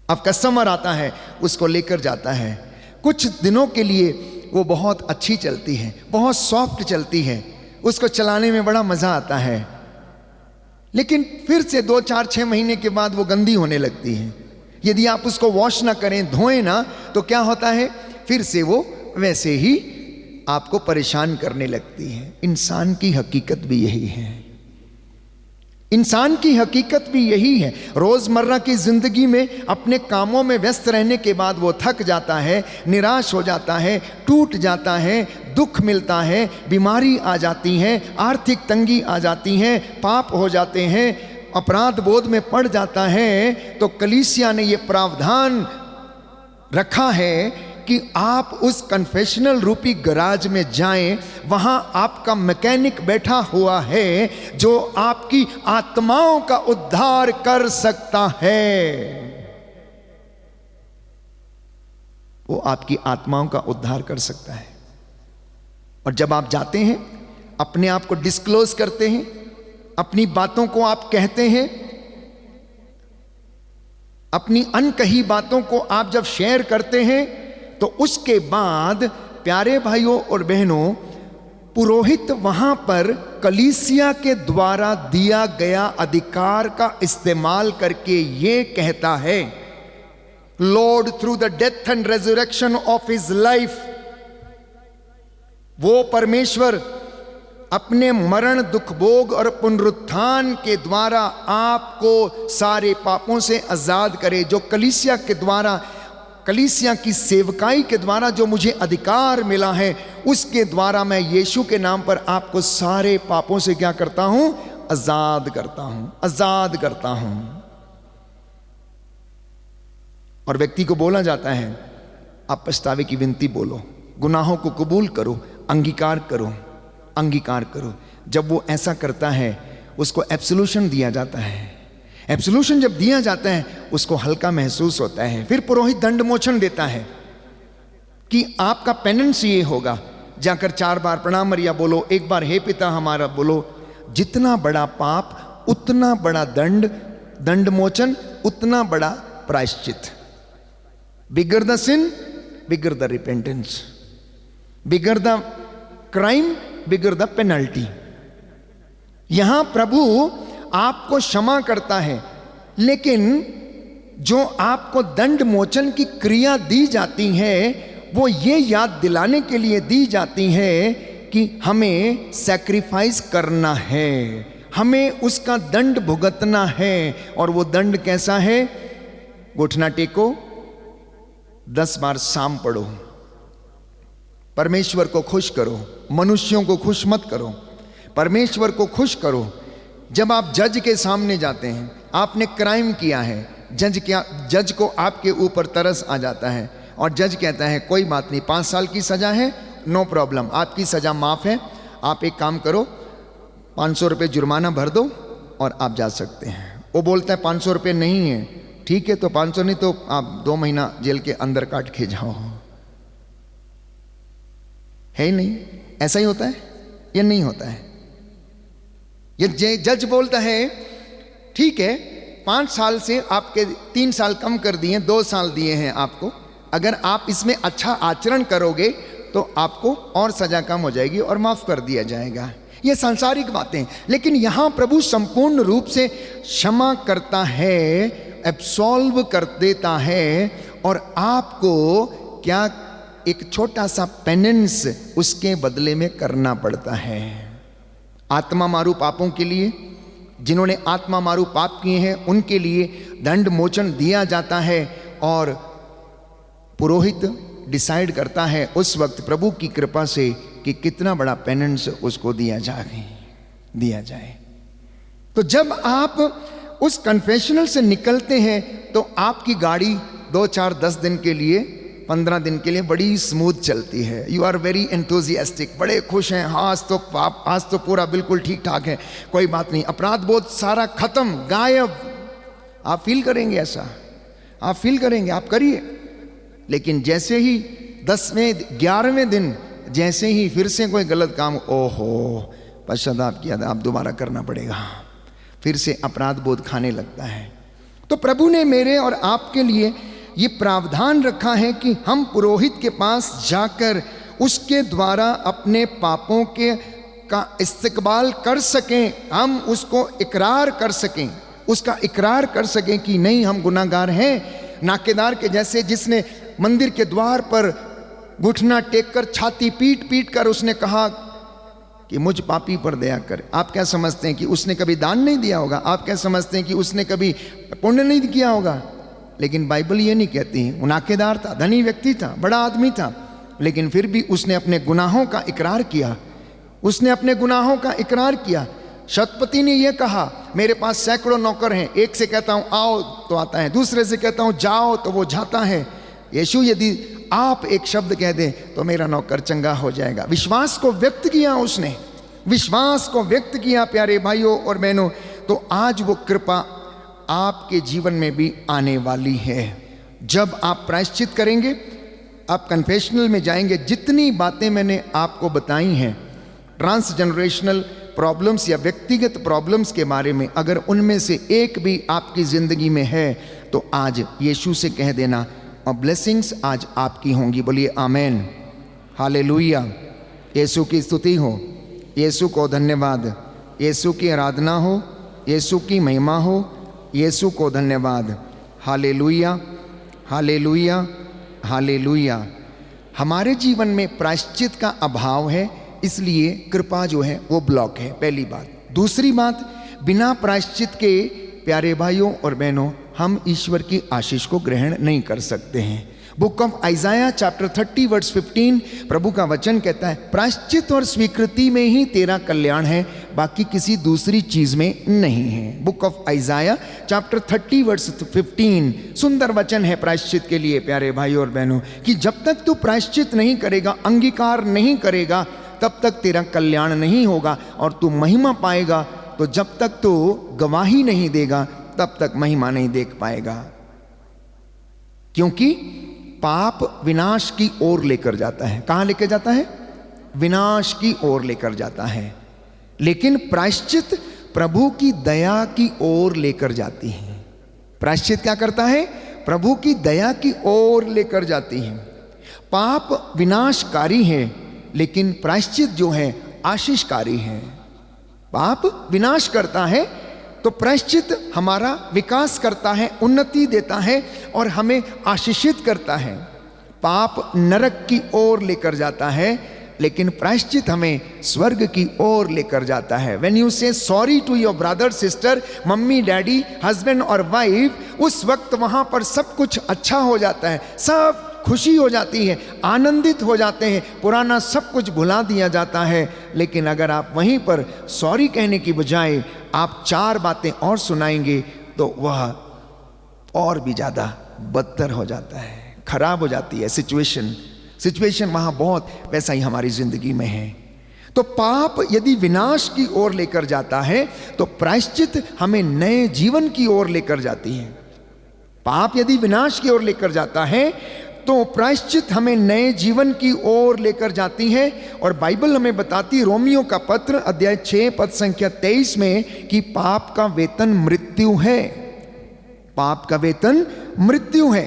अब कस्टमर आता है, उसको लेकर जाता है, कुछ दिनों के लिए वो बहुत अच्छी चलती है, बहुत सॉफ्ट चलती है, उसको चलाने में बड़ा मज़ा आता है, लेकिन फिर से 2, 4, 6 महीने के बाद वो गंदी होने लगती है। यदि आप उसको वॉश ना करें, धोएं ना, तो क्या होता है, फिर से वो वैसे ही आपको परेशान करने लगती है। इंसान की हकीकत भी यही है, इंसान की हकीकत भी यही है। रोज़मर्रा की ज़िंदगी में अपने कामों में व्यस्त रहने के बाद वो थक जाता है, निराश हो जाता है, टूट जाता है, दुख मिलता है, बीमारी आ जाती है, आर्थिक तंगी आ जाती है, पाप हो जाते हैं, अपराध बोध में पड़ जाता है। तो कलीसिया ने ये प्रावधान रखा है कि आप उस कन्फेशनल रूपी गराज में जाएं, वहां आपका मैकेनिक बैठा हुआ है जो आपकी आत्माओं का उद्धार कर सकता है। वो आपकी आत्माओं का उद्धार कर सकता है। और जब आप जाते हैं, अपने आप को डिस्क्लोज करते हैं, अपनी बातों को आप कहते हैं, अपनी अनकही बातों को आप जब शेयर करते हैं, तो उसके बाद प्यारे भाइयों और बहनों, पुरोहित वहां पर कलीसिया के द्वारा दिया गया अधिकार का इस्तेमाल करके ये कहता है, Lord through the death and resurrection of his life, वो परमेश्वर अपने मरण, दुख भोग और पुनरुत्थान के द्वारा आपको सारे पापों से आजाद करे। जो कलीसिया के द्वारा, कलीसिया की सेवकाई के द्वारा जो मुझे अधिकार मिला है, उसके द्वारा मैं यीशु के नाम पर आपको सारे पापों से क्या करता हूं, आजाद करता हूं, आजाद करता हूं। और व्यक्ति को बोला जाता है, आप पछतावे की विनती बोलो, गुनाहों को कबूल करो, अंगीकार करो, अंगीकार करो। जब वो ऐसा करता है, उसको एब्सोल्यूशन दिया जाता है। एब्सोल्यूशन जब दिया जाता है, उसको हल्का महसूस होता है। फिर पुरोहित दंड मोचन देता है कि आपका पेनेंस ये होगा, जाकर 4 बार प्रणाम मरिया बोलो, 1 बार हे पिता हमारा बोलो। जितना बड़ा पाप उतना बड़ा दंड, दंड मोचन उतना बड़ा प्रायश्चित। Bigger the sin, bigger the repentance, bigger the crime, bigger the penalty. यहां प्रभु आपको क्षमा करता है, लेकिन जो आपको दंड मोचन की क्रिया दी जाती है, वो ये याद दिलाने के लिए दी जाती है कि हमें सैक्रिफाइस करना है, हमें उसका दंड भुगतना है। और वो दंड कैसा है? घुटना टेको, 10 बार साम पढ़ो, परमेश्वर को खुश करो, मनुष्यों को खुश मत करो, परमेश्वर को खुश करो। जब आप जज के सामने जाते हैं, आपने क्राइम किया है, जज को आपके ऊपर तरस आ जाता है और जज कहता है कोई बात नहीं, 5 साल की सज़ा है, नो प्रॉब्लम, आपकी सज़ा माफ़ है, आप एक काम करो 500 रुपये जुर्माना भर दो और आप जा सकते हैं। वो बोलता है 500 रुपये नहीं है, ठीक है तो 500 नहीं तो आप 2 महीना जेल के अंदर काट के जाओ। है ही नहीं, ऐसा ही होता है या नहीं होता है? ये जज बोलता है ठीक है 5 साल से आपके 3 साल कम कर दिए, 2 साल दिए हैं आपको, अगर आप इसमें अच्छा आचरण करोगे तो आपको और सजा कम हो जाएगी और माफ कर दिया जाएगा। ये सांसारिक बातें, लेकिन यहां प्रभु संपूर्ण रूप से क्षमा करता है, एब्सॉल्व कर देता है और आपको क्या एक छोटा सा पेनेंस उसके बदले में करना पड़ता है। आत्मा मारू पापों के लिए, जिन्होंने आत्मा मारू पाप किए हैं उनके लिए दंड मोचन दिया जाता है और पुरोहित डिसाइड करता है उस वक्त प्रभु की कृपा से कि कितना बड़ा पेनेंस उसको दिया जाए। तो जब आप उस कन्फेशनल से निकलते हैं तो आपकी गाड़ी 2, 4, 10 दिन के लिए, 15 दिन के लिए बड़ी स्मूथ चलती है। यू आर वेरी एंथुजियास्टिक, बड़े खुश हैं, हाँ आज तो पूरा बिल्कुल ठीक ठाक है, कोई बात नहीं, अपराध बोध सारा खत्म, गायब। आप फील करेंगे ऐसा, आप फील करेंगे, आप करिए। लेकिन जैसे ही 10वें 11वें दिन जैसे ही फिर से कोई गलत काम, ओहो पश्चाताप किया था, आप दोबारा करना पड़ेगा, फिर से अपराध बोध खाने लगता है। तो प्रभु ने मेरे और आपके लिए ये प्रावधान रखा है कि हम पुरोहित के पास जाकर उसके द्वारा अपने पापों का इस्तकबाल कर सकें, हम उसको इकरार कर सकें, उसका इकरार कर सकें कि नहीं हम गुनाहगार हैं। नाकेदार के जैसे जिसने मंदिर के द्वार पर घुटना टेक कर छाती पीट पीट कर उसने कहा कि मुझ पापी पर दया कर। आप क्या समझते हैं कि उसने कभी दान नहीं दिया होगा? आप क्या समझते हैं कि उसने कभी पुण्य नहीं किया होगा? लेकिन बाइबल ये नहीं कहती है। वो नाकेदार था, धनी व्यक्ति था, बड़ा आदमी था, लेकिन फिर भी उसने अपने गुनाहों का इकरार किया, उसने अपने गुनाहों का इकरार किया। शतपति ने यह कहा मेरे पास सैकड़ों नौकर हैं, एक से कहता हूं आओ तो आता है, दूसरे से कहता हूं जाओ तो वो जाता है। यीशु यदि आप एक शब्द कह दें तो मेरा नौकर चंगा हो जाएगा। विश्वास को व्यक्त किया उसने, विश्वास को व्यक्त किया प्यारे भाइयों और बहनों। तो आज वो कृपा आपके जीवन में भी आने वाली है। जब आप प्रायश्चित करेंगे, आप कन्फेशनल में जाएंगे, जितनी बातें मैंने आपको बताई हैं ट्रांसजेनरेशनल प्रॉब्लम्स या व्यक्तिगत प्रॉब्लम्स के बारे में, अगर उनमें से एक भी आपकी ज़िंदगी में है तो आज यीशु से कह देना और ब्लेसिंग्स आज आपकी होंगी। बोलिए आमेन, हालेलुया। यीशु की स्तुति हो, यीशु को धन्यवाद, यीशु की आराधना हो, यीशु की महिमा हो, यीशु को धन्यवाद। Hallelujah, hallelujah, hallelujah. हमारे जीवन में प्रायश्चित का अभाव है, इसलिए कृपा जो है वो ब्लॉक है, पहली बात। दूसरी बात, बिना प्रायश्चित के प्यारे भाइयों और बहनों हम ईश्वर की आशीष को ग्रहण नहीं कर सकते हैं। Book of Isaiah chapter 30 verse 15 प्रभु का वचन कहता है प्रायश्चित और स्वीकृति में ही तेरा कल्याण है, बाकी किसी दूसरी चीज में नहीं है। Book of Isaiah chapter 30 verse 15 सुंदर वचन है प्रायश्चित के लिए प्यारे भाइयों और बहनों, कि जब तक तू प्रायश्चित नहीं करेगा, अंगीकार नहीं करेगा, तब तक तेरा कल्याण नहीं होगा और तू महिमा पाएगा। तो जब तक तू गवाही नहीं देगा तब तक महिमा नहीं देख पाएगा, क्योंकि पाप विनाश की ओर लेकर जाता है। कहां लेकर जाता है? विनाश की ओर लेकर जाता है। लेकिन प्रायश्चित प्रभु की दया की ओर लेकर जाती है। प्रायश्चित क्या करता है? प्रभु की दया की ओर लेकर जाती है। पाप विनाशकारी है, लेकिन प्रायश्चित जो है आशीषकारी है। पाप विनाश करता है तो प्रायश्चित हमारा विकास करता है, उन्नति देता है और हमें आशीषित करता है। पाप नरक की ओर लेकर जाता है, लेकिन प्रायश्चित हमें स्वर्ग की ओर लेकर जाता है। When you say sorry to your brother sister, mummy daddy, husband और वाइफ, उस वक्त वहां पर सब कुछ अच्छा हो जाता है, सब खुशी हो जाती है, आनंदित हो जाते हैं, पुराना सब कुछ भुला दिया जाता है। लेकिन अगर आप वहीं पर सॉरी कहने की बजाय आप 4 बातें और सुनाएंगे तो वह और भी ज़्यादा बदतर हो जाता है, खराब हो जाती है सिचुएशन वहाँ बहुत वैसा ही हमारी ज़िंदगी में है। तो पाप यदि विनाश की ओर लेकर जाता है तो प्रायश्चित हमें नए जीवन की ओर लेकर जाती है। पाप यदि विनाश की ओर लेकर जाता है तो प्रायश्चित हमें नए जीवन की ओर लेकर जाती है। और बाइबल हमें बताती, रोमियो का पत्र अध्याय 6 पद संख्या 23 में, कि पाप का वेतन मृत्यु है। पाप का वेतन मृत्यु है।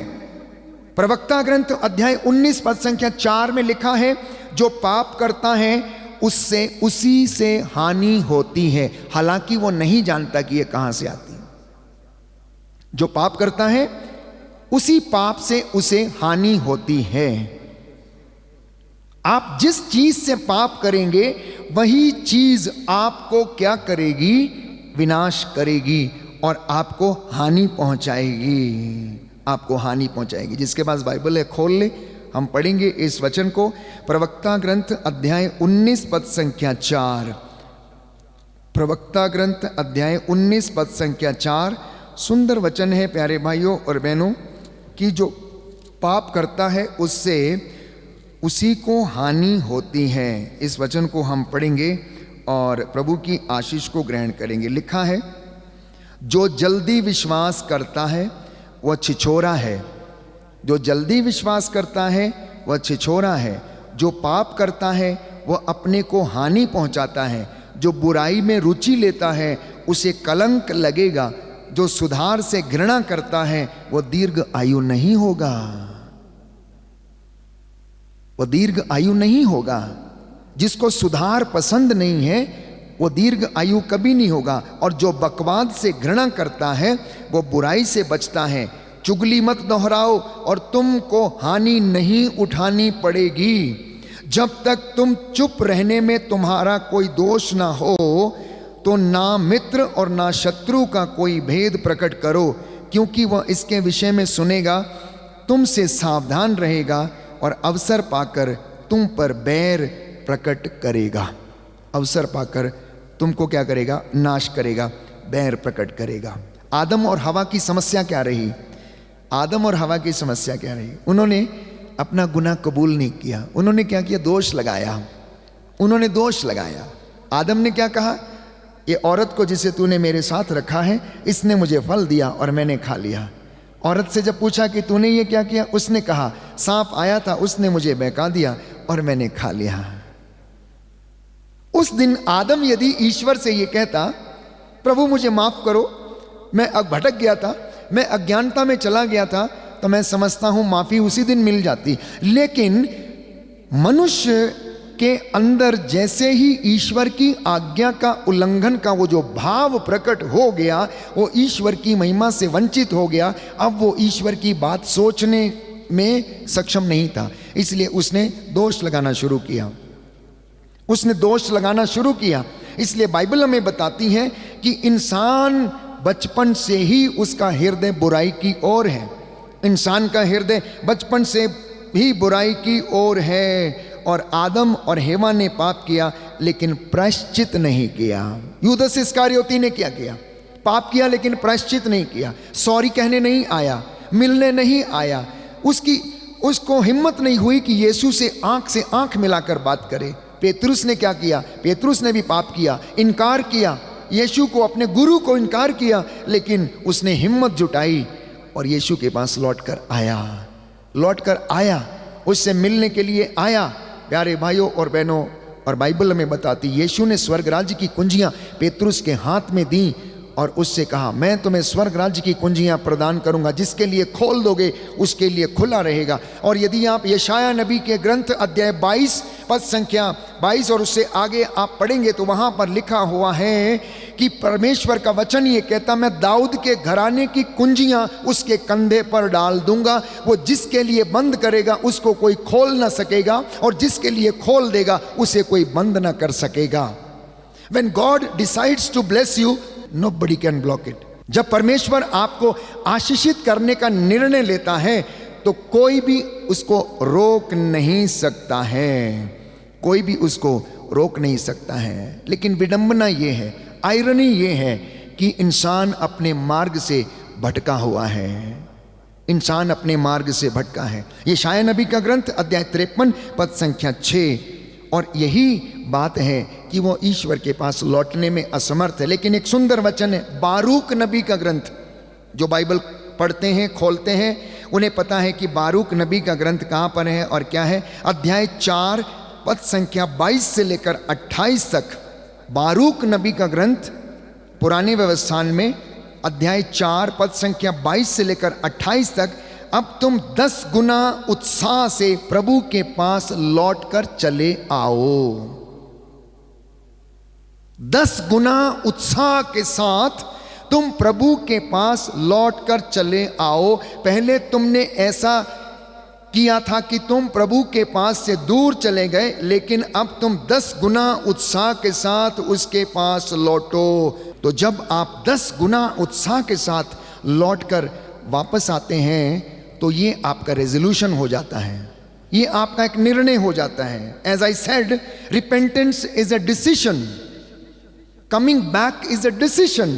प्रवक्ता ग्रंथ अध्याय 19 पद संख्या 4 में लिखा है, जो पाप करता है उससे उसी से हानि होती है, हालांकि वो नहीं जानता कि ये कहां से आती है। जो पाप करता है उसी पाप से उसे हानि होती है। आप जिस चीज से पाप करेंगे वही चीज आपको क्या करेगी? विनाश करेगी और आपको हानि पहुंचाएगी, आपको हानि पहुंचाएगी। जिसके पास बाइबल है खोल ले, हम पढ़ेंगे इस वचन को। प्रवक्ता ग्रंथ अध्याय 19 पद संख्या 4। प्रवक्ता ग्रंथ अध्याय 19 पद संख्या 4। सुंदर वचन है प्यारे भाइयों और बहनों, कि जो पाप करता है उससे उसी को हानि होती है। इस वचन को हम पढ़ेंगे और प्रभु की आशीष को ग्रहण करेंगे। लिखा है, जो जल्दी विश्वास करता है वह छिछोरा है। जो जल्दी विश्वास करता है वह छिछोरा है। जो पाप करता है वह अपने को हानि पहुंचाता है। जो बुराई में रुचि लेता है उसे कलंक लगेगा। जो सुधार से घृणा करता है वह दीर्घ आयु नहीं होगा। वह दीर्घ आयु नहीं होगा। जिसको सुधार पसंद नहीं है वो दीर्घ आयु कभी नहीं होगा। और जो बकवाद से घृणा करता है वो बुराई से बचता है। चुगली मत दोहराओ और तुमको हानि नहीं उठानी पड़ेगी। जब तक तुम चुप रहने में तुम्हारा कोई दोष ना हो तो ना मित्र और ना शत्रु का कोई भेद प्रकट करो, क्योंकि वह इसके विषय में सुनेगा, तुमसे सावधान रहेगा और अवसर पाकर तुम पर बैर प्रकट करेगा। अवसर पाकर तुमको क्या करेगा? नाश करेगा, बैर प्रकट करेगा। आदम और हवा की समस्या क्या रही? आदम और हवा की समस्या क्या रही? उन्होंने अपना गुनाह कबूल नहीं किया। उन्होंने क्या किया? दोष लगाया। उन्होंने दोष लगाया। आदम ने क्या कहा? ये औरत को जिसे तूने मेरे साथ रखा है, इसने मुझे फल दिया और मैंने खा लिया। औरत से जब पूछा कि तूने ये क्या किया, उसने कहा सांप आया था, उसने मुझे बहका दिया और मैंने खा लिया। उस दिन आदम यदि ईश्वर से ये कहता, प्रभु मुझे माफ करो, मैं भटक गया था, मैं अज्ञानता में चला गया था, तो मैं समझता हूं माफी उसी दिन मिल जाती। लेकिन मनुष्य के अंदर जैसे ही ईश्वर की आज्ञा का उल्लंघन का वो जो भाव प्रकट हो गया, वो ईश्वर की महिमा से वंचित हो गया। अब वो ईश्वर की बात सोचने में सक्षम नहीं था, इसलिए उसने दोष लगाना शुरू किया। उसने दोष लगाना शुरू किया। इसलिए बाइबल हमें बताती है कि इंसान बचपन से ही उसका हृदय बुराई की ओर है। इंसान का हृदय बचपन से ही बुराई की ओर है। और आदम और हेवा ने पाप किया लेकिन प्रायश्चित नहीं किया। यूदस इस्करियोती ने क्या किया? पाप किया लेकिन प्रायश्चित नहीं किया। सॉरी कहने नहीं आया, मिलने नहीं आया। उसको हिम्मत नहीं हुई कि यीशु से आंख मिलाकर बात करे। पेतरुस ने क्या किया? पेतरुस ने भी पाप किया, इनकार किया, यीशु को, अपने गुरु को इनकार किया। लेकिन उसने हिम्मत जुटाई और यीशु के पास लौट कर आया, उससे मिलने के लिए आया। प्यारे भाइयों और बहनों, और बाइबल हमें बताती, यीशु ने स्वर्ग राज्य की कुंजियां पेतरुस के हाथ में दी और उससे कहा, मैं तुम्हें स्वर्ग राज्य की कुंजियां प्रदान करूंगा, जिसके लिए खोल दोगे उसके लिए खुला रहेगा। और यदि आप यशाया नबी के ग्रंथ अध्याय 22 पद संख्या 22 और उससे आगे आप पढ़ेंगे तो वहां पर लिखा हुआ है कि परमेश्वर का वचन ये कहता, मैं दाऊद के घराने की कुंजियां उसके कंधे पर डाल दूंगा। वो जिसके लिए बंद करेगा उसको कोई खोल ना सकेगा, और जिसके लिए खोल देगा उसे कोई बंद ना कर सकेगा। When God decides to bless you, nobody can block it. जब परमेश्वर आपको आशीषित करने का निर्णय लेता है तो कोई भी उसको रोक नहीं सकता है। कोई भी उसको रोक नहीं सकता है। लेकिन विडंबना ये है, आयरनी ये है कि इंसान अपने मार्ग से भटका हुआ है, इंसान अपने मार्ग से भटका है। यशायाह नबी का ग्रंथ अध्याय 53 पद संख्या 6। और यही बात है कि वो ईश्वर के पास लौटने में असमर्थ है। लेकिन एक सुंदर वचन है बारूक नबी का ग्रंथ, जो बाइबल पढ़ते हैं खोलते हैं उन्हें पता है कि बारूक नबी का ग्रंथ कहाँ पर है और क्या है। अध्याय 4 पद संख्या 22 से लेकर 28 तक बारूक नबी का ग्रंथ पुराने व्यवस्थान में अध्याय 4 पद संख्या 22 से लेकर 28 तक। अब तुम 10 गुना उत्साह से प्रभु के पास लौट कर चले आओ। 10 गुना उत्साह के साथ तुम प्रभु के पास लौट कर चले आओ। पहले तुमने ऐसा किया था कि तुम प्रभु के पास से दूर चले गए, लेकिन अब तुम 10 गुना उत्साह के साथ उसके पास लौटो। तो जब आप 10 गुना उत्साह के साथ लौटकर वापस आते हैं तो ये आपका रेजोल्यूशन हो जाता है, ये आपका एक निर्णय हो जाता है। As I said, repentance is a decision, coming back is a decision,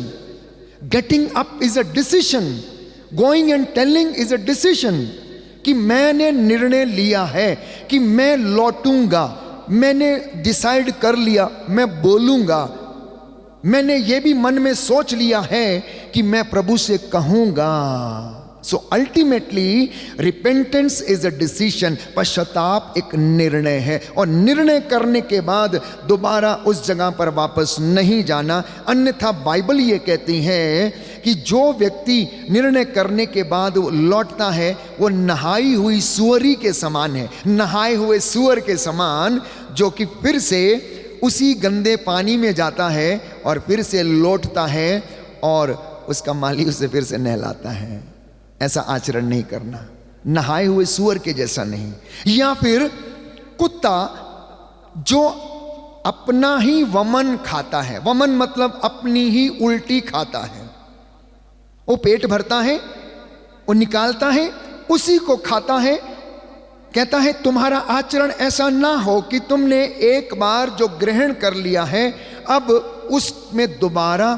getting up is a decision, going and telling is a decision. कि मैंने निर्णय लिया है कि मैं लौटूंगा, मैंने डिसाइड कर लिया मैं बोलूंगा, मैंने ये भी मन में सोच लिया है कि मैं प्रभु से कहूंगा। So ultimately repentance is a decision, पश्चाताप एक निर्णय है और निर्णय करने के बाद दोबारा उस जगह पर वापस नहीं जाना। अन्यथा बाइबल ये कहती है कि जो व्यक्ति निर्णय करने के बाद लौटता है वो नहाई हुई सुअरी के समान है, नहाए हुए सुअर के समान, जो कि फिर से उसी गंदे पानी में जाता है और फिर से लौटता है और उसका माली उसे फिर से नहलाता है। ऐसा आचरण नहीं करना, नहाए हुए सुअर के जैसा नहीं। या फिर कुत्ता जो अपना ही वमन खाता है, वमन मतलब अपनी ही उल्टी खाता है, वो पेट भरता है, वो निकालता है, उसी को खाता है। कहता है तुम्हारा आचरण ऐसा ना हो कि तुमने एक बार जो ग्रहण कर लिया है अब उसमें दोबारा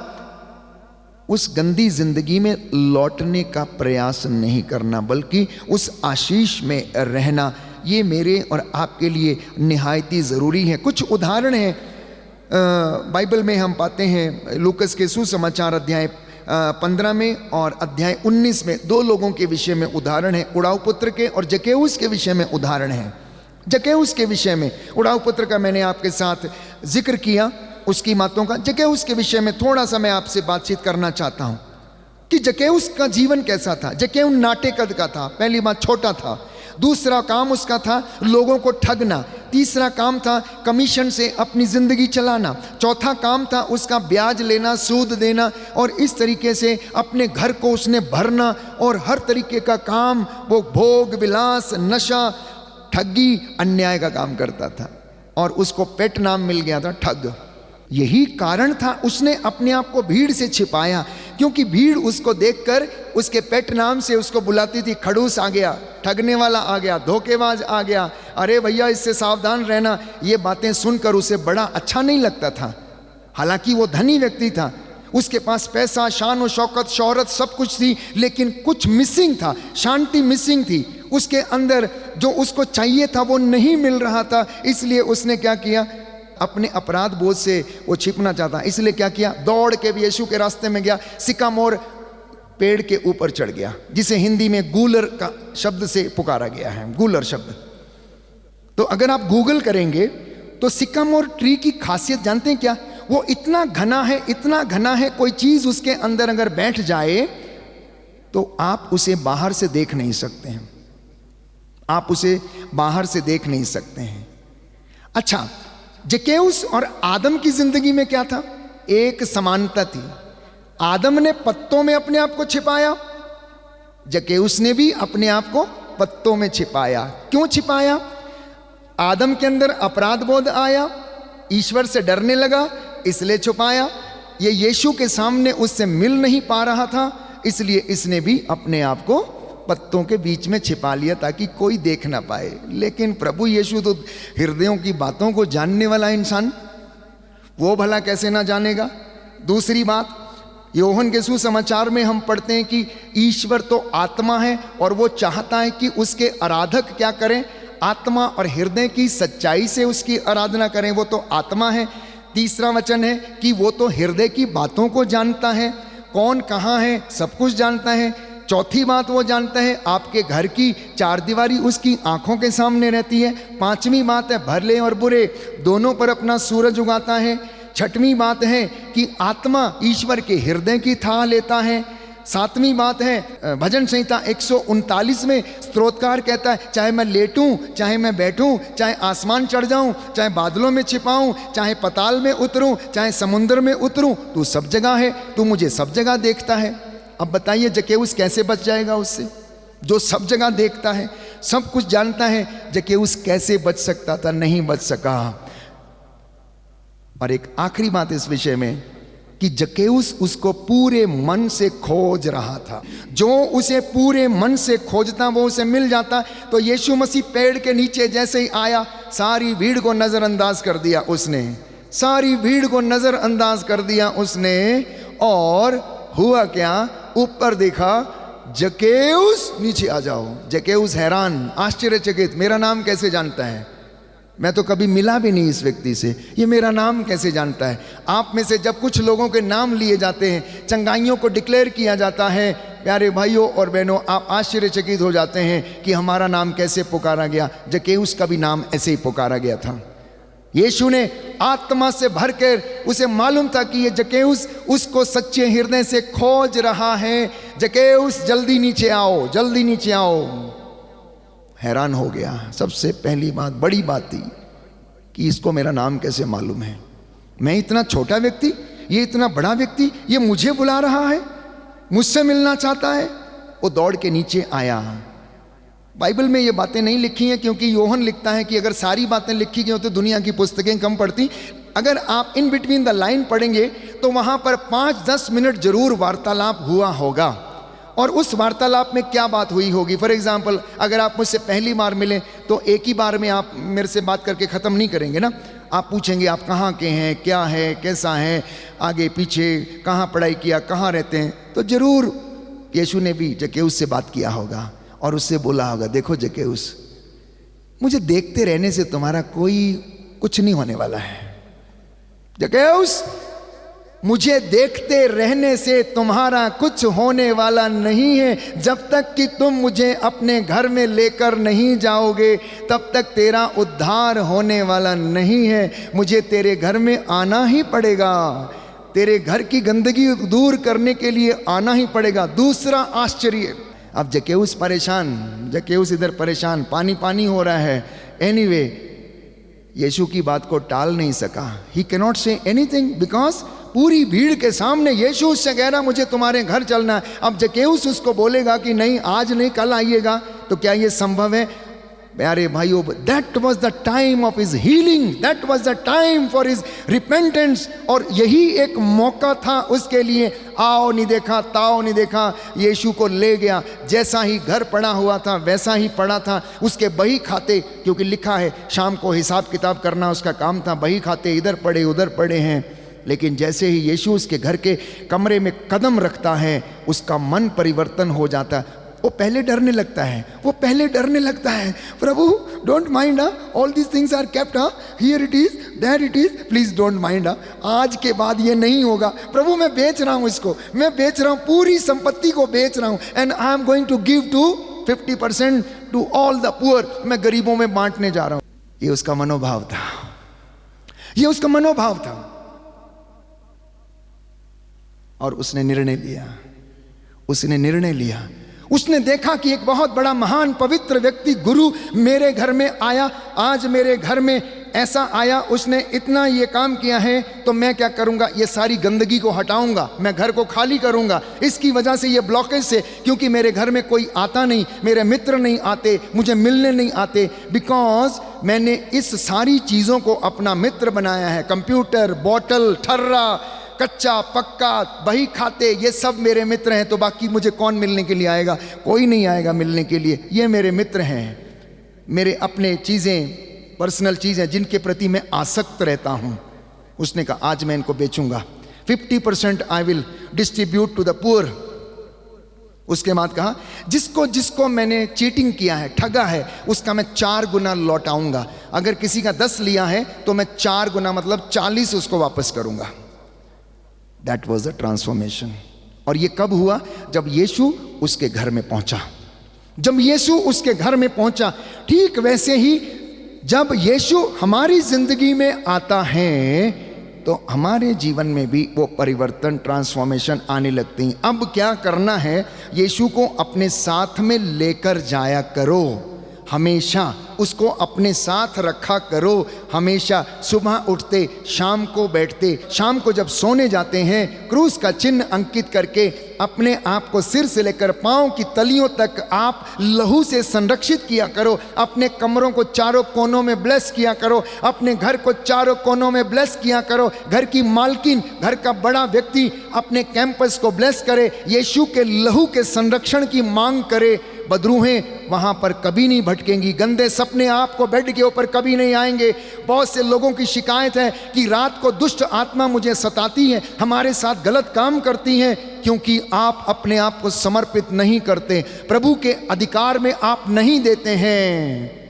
उस गंदी जिंदगी में लौटने का प्रयास नहीं करना, बल्कि उस आशीष में रहना। ये मेरे और आपके लिए निहायती ज़रूरी है। कुछ उदाहरण हैं बाइबल में हम पाते हैं। लूकस के सुसमाचार अध्याय 15 में और अध्याय 19 में 2 लोगों के विषय में उदाहरण है, उड़ाऊ पुत्र के और जक्केउस के विषय में उदाहरण है। जक्केउस के विषय में, उड़ाऊ पुत्र का मैंने आपके साथ जिक्र किया उसकी बातों का। जक्केउस के विषय में थोड़ा सा मैं आपसे बातचीत करना चाहता हूं कि जक्केउस का जीवन कैसा था। जक्केउस नाटे कद का था, पहली बात छोटा था। दूसरा काम उसका था लोगों को ठगना। तीसरा काम था कमीशन से अपनी जिंदगी चलाना। चौथा काम था उसका ब्याज लेना, सूद देना और इस तरीके से अपने घर को उसने भरना और हर तरीके का काम, वो भोग विलास, नशा, ठगी, अन्याय का काम करता था और उसको पेट नाम मिल गया था ठग। यही कारण था उसने अपने आप को भीड़ से छिपाया, क्योंकि भीड़ उसको देखकर उसके पेट नाम से उसको बुलाती थी। खड़ूस आ गया, ठगने वाला आ गया, धोखेबाज आ गया, अरे भैया इससे सावधान रहना। ये बातें सुनकर उसे बड़ा अच्छा नहीं लगता था। हालांकि वो धनी व्यक्ति था, उसके पास पैसा, शान और शौकत, शोहरत सब कुछ थी, लेकिन कुछ मिसिंग था, शांति मिसिंग थी। उसके अंदर जो उसको चाहिए था वो नहीं मिल रहा था। इसलिए उसने क्या किया, अपने अपराध बोझ से वो छिपना चाहता, इसलिए क्या किया, दौड़ के भी यीशु के रास्ते में गया, सिकामोर पेड़ के ऊपर चढ़ गया, जिसे हिंदी में गूलर का शब्द से पुकारा गया है, गूलर शब्द। तो अगर आप गूगल करेंगे तो सिकामोर ट्री की खासियत जानते हैं क्या? वो इतना घना है, इतना घना है, कोई चीज उसके अंदर अगर बैठ जाए तो आप उसे बाहर से देख नहीं सकते हैं, आप उसे बाहर से देख नहीं सकते हैं। अच्छा, जक्केउस और आदम की जिंदगी में क्या था? एक समानता थी। आदम ने पत्तों में अपने आप को छिपाया, जक्केउस ने भी अपने आप को पत्तों में छिपाया। क्यों छिपाया? आदम के अंदर अपराध बोध आया, ईश्वर से डरने लगा, इसलिए छुपाया। ये यीशु के सामने उससे मिल नहीं पा रहा था, इसलिए इसने भी अपने आप को पत्तों के बीच में छिपा लिया ताकि कोई देख ना पाए। लेकिन प्रभु यीशु तो हृदयों की बातों को जानने वाला इंसान, वो भला कैसे ना जानेगा? दूसरी बात, यूहन्ना के सुसमाचार में हम पढ़ते हैं कि ईश्वर तो आत्मा है और वो चाहता है कि उसके आराधक क्या करें, आत्मा और हृदय की सच्चाई से उसकी आराधना करें। वो तो आत्मा है। तीसरा वचन है कि वो तो हृदय की बातों को जानता है, कौन कहाँ है सब कुछ जानता है। चौथी बात वो जानता है आपके घर की चार दीवारी उसकी आंखों के सामने रहती है। पांचवी बात है भले और बुरे दोनों पर अपना सूरज उगाता है। छठवीं बात है कि आत्मा ईश्वर के हृदय की थाह लेता है। सातवीं बात है भजन संहिता 139 में स्तोत्रकार कहता है चाहे मैं लेटूं, चाहे मैं बैठूं, चाहे आसमान चढ़ जाऊं, चाहे बादलों में छिपाऊं, चाहे पताल में उतरूं, चाहे समुद्र में उतरूं, तू सब जगह है, तू मुझे सब जगह देखता है। अब बताइए जकेउस कैसे बच जाएगा उससे, जो सब जगह देखता है, सब कुछ जानता है। जकेउस कैसे बच सकता था? नहीं बच सका। और एक आखिरी बात इस विषय में कि जकेउस उसको पूरे मन से खोज रहा था। जो उसे पूरे मन से खोजता वो उसे मिल जाता। तो यीशु मसीह पेड़ के नीचे जैसे ही आया सारी भीड़ को नजरअंदाज कर दिया उसने, सारी भीड़ को नजरअंदाज कर दिया उसने। और हुआ क्या, ऊपर देखा जकेउस, नीचे आ जाओ। जकेउस हैरान, आश्चर्यचकित, मेरा नाम कैसे जानता है? मैं तो कभी मिला भी नहीं इस व्यक्ति से, ये मेरा नाम कैसे जानता है? आप में से जब कुछ लोगों के नाम लिए जाते हैं, चंगाइयों को डिक्लेयर किया जाता है, प्यारे भाइयों और बहनों, आप आश्चर्यचकित हो जाते हैं कि हमारा नाम कैसे पुकारा गया। जकेउस का भी नाम ऐसे ही पुकारा गया था। यीशु ने आत्मा से भरकर, उसे मालूम था कि ये जकेउस उसको सच्चे हृदय से खोज रहा है। जकेउस जल्दी नीचे आओ, जल्दी नीचे आओ। हैरान हो गया। सबसे पहली बात, बड़ी बात थी कि इसको मेरा नाम कैसे मालूम है? मैं इतना छोटा व्यक्ति, ये इतना बड़ा व्यक्ति, ये मुझे बुला रहा है, मुझसे मिलना चाहता है। वो दौड़ के नीचे आया। बाइबल में ये बातें नहीं लिखी हैं क्योंकि यूहन्ना लिखता है कि अगर सारी बातें लिखी गई हो तो दुनिया की पुस्तकें कम पड़ती। अगर आप इन बिटवीन द लाइन पढ़ेंगे तो वहां पर 5-10 मिनट जरूर वार्तालाप हुआ होगा। और उस वार्तालाप में क्या बात हुई होगी? फॉर एग्जाम्पल, अगर आप मुझसे पहली बार मिले तो एक ही बार में आप मेरे से बात करके ख़त्म नहीं करेंगे ना। आप पूछेंगे आप कहाँ के हैं, क्या है, कैसा है, आगे पीछे, कहाँ पढ़ाई किया, कहाँ रहते हैं। तो ज़रूर यीशु ने भी जकेउस से बात किया होगा और उससे बोला होगा, देखो जकेउस, मुझे देखते रहने से तुम्हारा कोई कुछ नहीं होने वाला है। जकेउस, मुझे देखते रहने से तुम्हारा कुछ होने वाला नहीं है। जब तक कि तुम मुझे अपने घर में लेकर नहीं जाओगे तब तक तेरा उद्धार होने वाला नहीं है। मुझे तेरे घर में आना ही पड़ेगा, तेरे घर की गंदगी दूर करने के लिए आना ही पड़ेगा। दूसरा आश्चर्य, अब जकेउस परेशान, जकेउस इधर परेशान, पानी पानी हो रहा है। एनीवे, यीशु की बात को टाल नहीं सका। ही कैनॉट से एनीथिंग बिकॉज पूरी भीड़ के सामने यीशु उससे कह रहा मुझे तुम्हारे घर चलना है। अब जकेउस उसको बोलेगा कि नहीं आज नहीं कल आइएगा, तो क्या ये संभव है? प्यारे भाइयों, that was the time of his healing, that was the time for his repentance. और यही एक मौका था उसके लिए। आओ नहीं देखा, ताओ नहीं देखा, यीशु को ले गया। जैसा ही घर पड़ा हुआ था वैसा ही पड़ा था। उसके बही खाते, क्योंकि लिखा है शाम को हिसाब किताब करना उसका काम था, बही खाते इधर पड़े उधर पड़े हैं। लेकिन जैसे ही यीशु उसके घर के कमरे में कदम रखता है उसका मन परिवर्तन हो जाता है। वो पहले डरने लगता है, वो पहले डरने लगता है। प्रभु don't mind, all these things are kept, here it is, there it is, please don't mind, आज के बाद ये नहीं होगा। प्रभु मैं बेच रहा हूँ इसको, मैं बेच रहा हूँ, पूरी संपत्ति को बेच रहा हूँ। And I am going to give to 50% to all the poor, मैं गरीबों में बांटने जा रहा हूँ। ये उसका मनोभाव था, ये उसका मनोभाव था। और उसने निर्णय लिया, उसने निर्णय लिया। उसने देखा कि एक बहुत बड़ा महान पवित्र व्यक्ति गुरु मेरे घर में आया, आज मेरे घर में ऐसा आया, उसने इतना ये काम किया है, तो मैं क्या करूंगा, ये सारी गंदगी को हटाऊंगा, मैं घर को खाली करूंगा। इसकी वजह से ये ब्लॉकेज से, क्योंकि मेरे घर में कोई आता नहीं, मेरे मित्र नहीं आते, मुझे मिलने नहीं आते, बिकॉज मैंने इस सारी चीज़ों को अपना मित्र बनाया है। कंप्यूटर, बॉटल, ठर्रा, कच्चा पक्का, बही खाते, ये सब मेरे मित्र हैं। तो बाकी मुझे कौन मिलने के लिए आएगा? कोई नहीं आएगा मिलने के लिए। ये मेरे मित्र हैं, मेरे अपने चीज़ें, पर्सनल चीज़ें जिनके प्रति मैं आसक्त रहता हूँ। उसने कहा आज मैं इनको बेचूंगा। 50% I will distribute to the poor. उसके बाद कहा जिसको जिसको मैंने चीटिंग किया है, ठगा है, उसका मैं 4 गुना लौटाऊंगा। अगर किसी का 10 लिया है तो मैं 4 गुना मतलब 40 उसको वापस करूंगा। That was the transformation. और ये कब हुआ? जब यीशु उसके घर में पहुंचा। जब यीशु उसके घर में पहुंचा, ठीक वैसे ही जब यीशु हमारी जिंदगी में आता है तो हमारे जीवन में भी वो परिवर्तन, ट्रांसफॉर्मेशन आने लगती हैं। अब क्या करना है? यीशु को अपने साथ में लेकर जाया करो, हमेशा उसको अपने साथ रखा करो। हमेशा सुबह उठते, शाम को बैठते, शाम को जब सोने जाते हैं, क्रूस का चिन्ह अंकित करके अपने आप को सिर से लेकर पांव की तलियों तक आप लहू से संरक्षित किया करो। अपने कमरों को चारों कोनों में ब्लेस किया करो, अपने घर को चारों कोनों में ब्लेस किया करो। घर की मालकिन, घर का बड़ा व्यक्ति अपने कैंपस को ब्लेस करे, यीशु के लहू के संरक्षण की मांग करे। बदरूहें वहाँ पर कभी नहीं भटकेंगी, गंदे सपने आपको बेड के ऊपर कभी नहीं आएंगे। बहुत से लोगों की शिकायत है कि रात को दुष्ट आत्मा मुझे सताती है, हमारे साथ गलत काम करती हैं, क्योंकि आप अपने आप को समर्पित नहीं करते, प्रभु के अधिकार में आप नहीं देते हैं।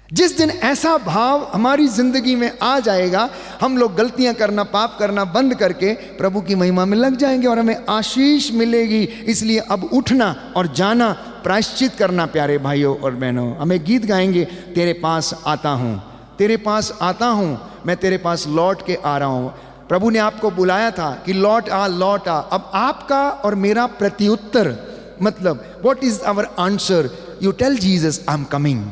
जिस दिन ऐसा भाव हमारी जिंदगी में आ जाएगा, हम लोग गलतियां करना, पाप करना बंद करके प्रभु की महिमा में लग जाएंगे और हमें आशीष मिलेगी। इसलिए अब उठना और जाना, प्रायश्चित करना। प्यारे भाइयों और बहनों, हमें गीत गाएंगे, तेरे पास आता हूँ, तेरे पास आता हूँ, मैं तेरे पास लौट के आ रहा हूँ। प्रभु ने आपको बुलाया था कि लौट आ, लौट आ। अब आपका और मेरा प्रत्युत्तर, मतलब what is our answer? You tell Jesus I am coming,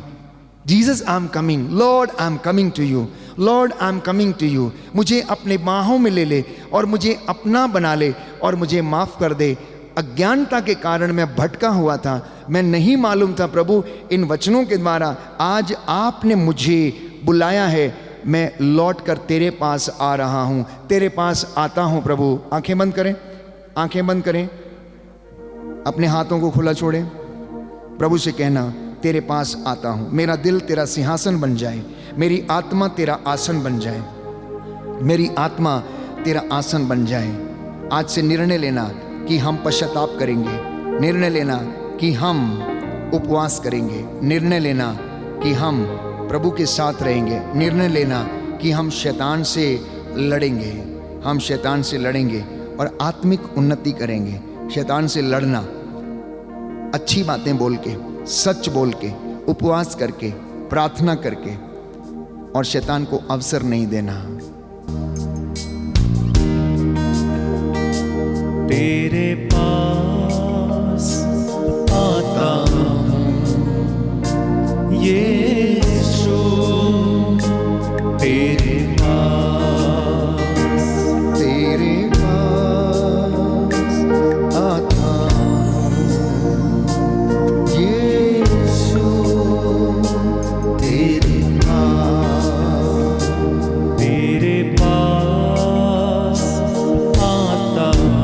Jesus I am coming, lord I am coming to you, lord I am coming to you. मुझे अपने बाहों में ले ले और मुझे अपना बना ले और मुझे माफ़ कर दे। अज्ञानता के कारण मैं भटका हुआ था, मैं नहीं मालूम था प्रभु, इन वचनों के द्वारा आज आपने मुझे बुलाया है, मैं लौट कर तेरे पास आ रहा हूँ, तेरे पास आता हूँ प्रभु। आंखें बंद करें, आंखें बंद करें, अपने हाथों को खुला छोड़ें, प्रभु से कहना तेरे पास आता हूँ। मेरा दिल तेरा सिंहासन बन जाए, मेरी आत्मा तेरा आसन बन जाए, मेरी आत्मा तेरा आसन बन जाए। आज से निर्णय लेना कि हम पश्चाताप करेंगे, निर्णय लेना कि हम उपवास करेंगे, निर्णय लेना कि हम प्रभु के साथ रहेंगे, निर्णय लेना कि हम शैतान से लड़ेंगे, हम शैतान से लड़ेंगे और आत्मिक उन्नति करेंगे। शैतान से लड़ना अच्छी बातें बोल के, सच बोल के, उपवास करके, प्रार्थना करके, और शैतान को अवसर नहीं देना। तेरे पास आता हूँ यीशु, तेरे पास, तेरे पास आता हूँ यीशु, तेरे पास, तेरे पास आता हूँ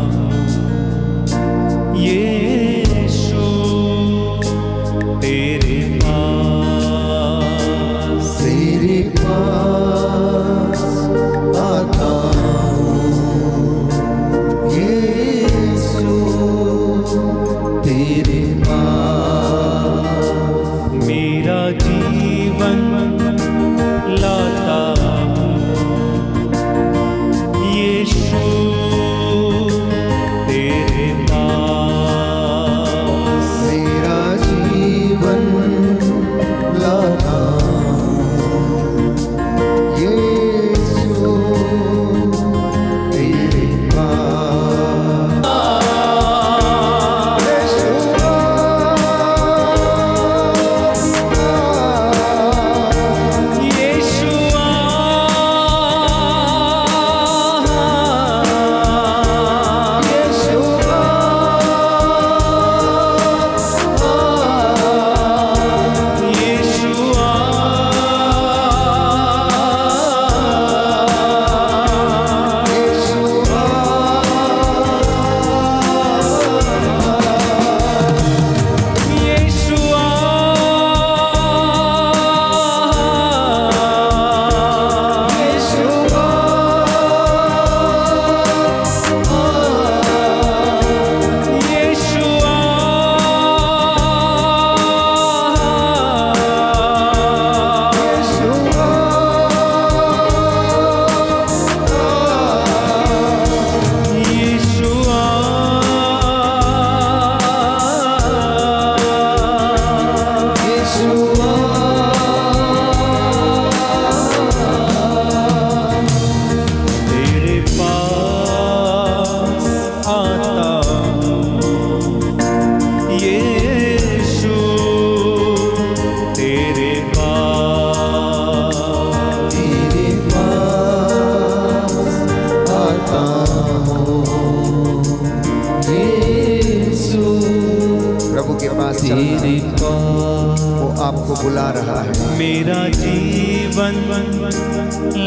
आपको बुला रहा है। मेरा जीवन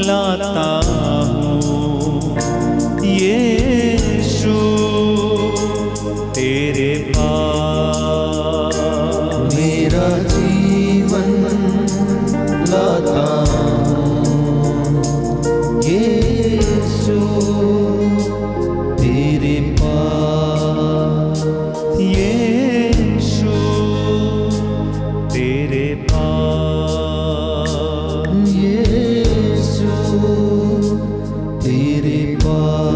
लाता हूँ यीशु तेरे पास। मेरा जीवन लाता हूँ यीशु तेरे पास। यीशु तेरे पास। यीशु तेरे पास।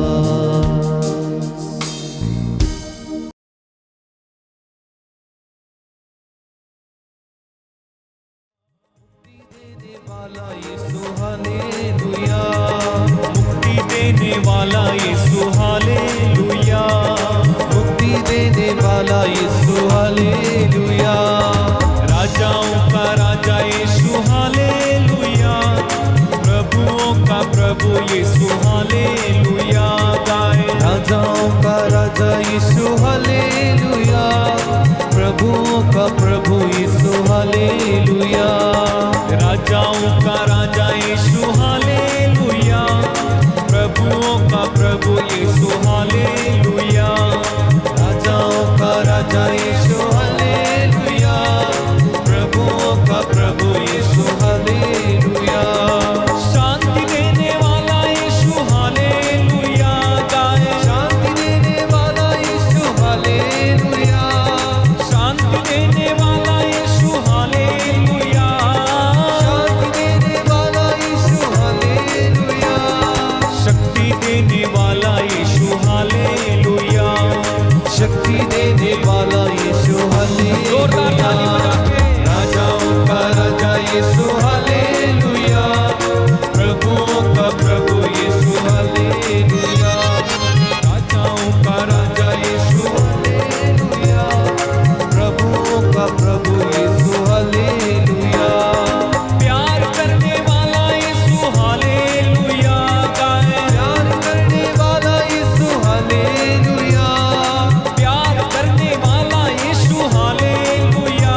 देने वाला यीशु हालेलुया। मुक्ति देने वाला यीशु हालेलुया। मुक्ति देने वाला यीशु हालेलुया। राजाओं का राजा यीशु हालेलुया। प्रभुओं का प्रभु यीशु हालेलुया। गाए राजाओं का राजा यीशु हालेलुया। प्रभुओं का प्रभु यीशु हालेलुया। राजाओं का राजा यीशु हालेलुया। प्रभुओं का प्रभु यीशु हालेलुया। राजाओं का राजा यीशु हालेलुया। प्रभुओं का प्रभु यीशु हालेलुया। शांति देने वाला यीशु हालेलुया। गाए शांति देने वाला यीशु हालेलुया। शांति देने वाला यीशु हालेलुया। शांति देने वाला यीशु हालेलुया। शक्ति देने वाला यीशु हालेलुया। शक्ति देने वाला यीशु जोरदार ताली हालेलुया। बजा के राजाओं का राजा यीशु हालेलुया। प्रभुओं का प्रभु यीशु हालेलुया। राजाओं का राजा यीशु हालेलुया। प्रभुओं का प्रभु यीशु हालेलुया। प्यार करने वाला यीशु हालेलुया। गाए प्यार करने वाला यीशु हालेलुया। प्यार करने वाला यीशु हालेलुया।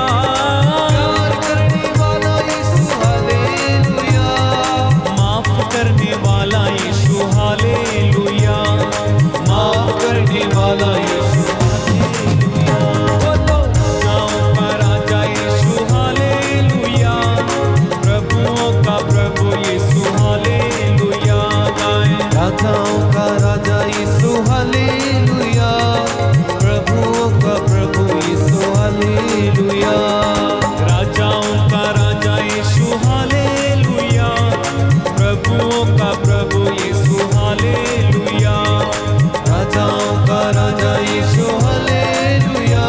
प्यार करने वाला यीशु हालेलुया। माफ करने वाला यीशु हालेलुया। माफ करने वाला यीशु हालेलुया। राजाओं का राजा यीशु हालेलुया। प्रभुओं का प्रभु यीशु हालेलुया। गाए राजाओं का राजा यीशु हालेलुया। प्रभुओं का प्रभु यीशु हालेलुया। राजाओं का राजा यीशु हालेलुया। प्रभुओं का प्रभु यीशु हालेलुया। राजाओं का राजा यीशु हालेलुया।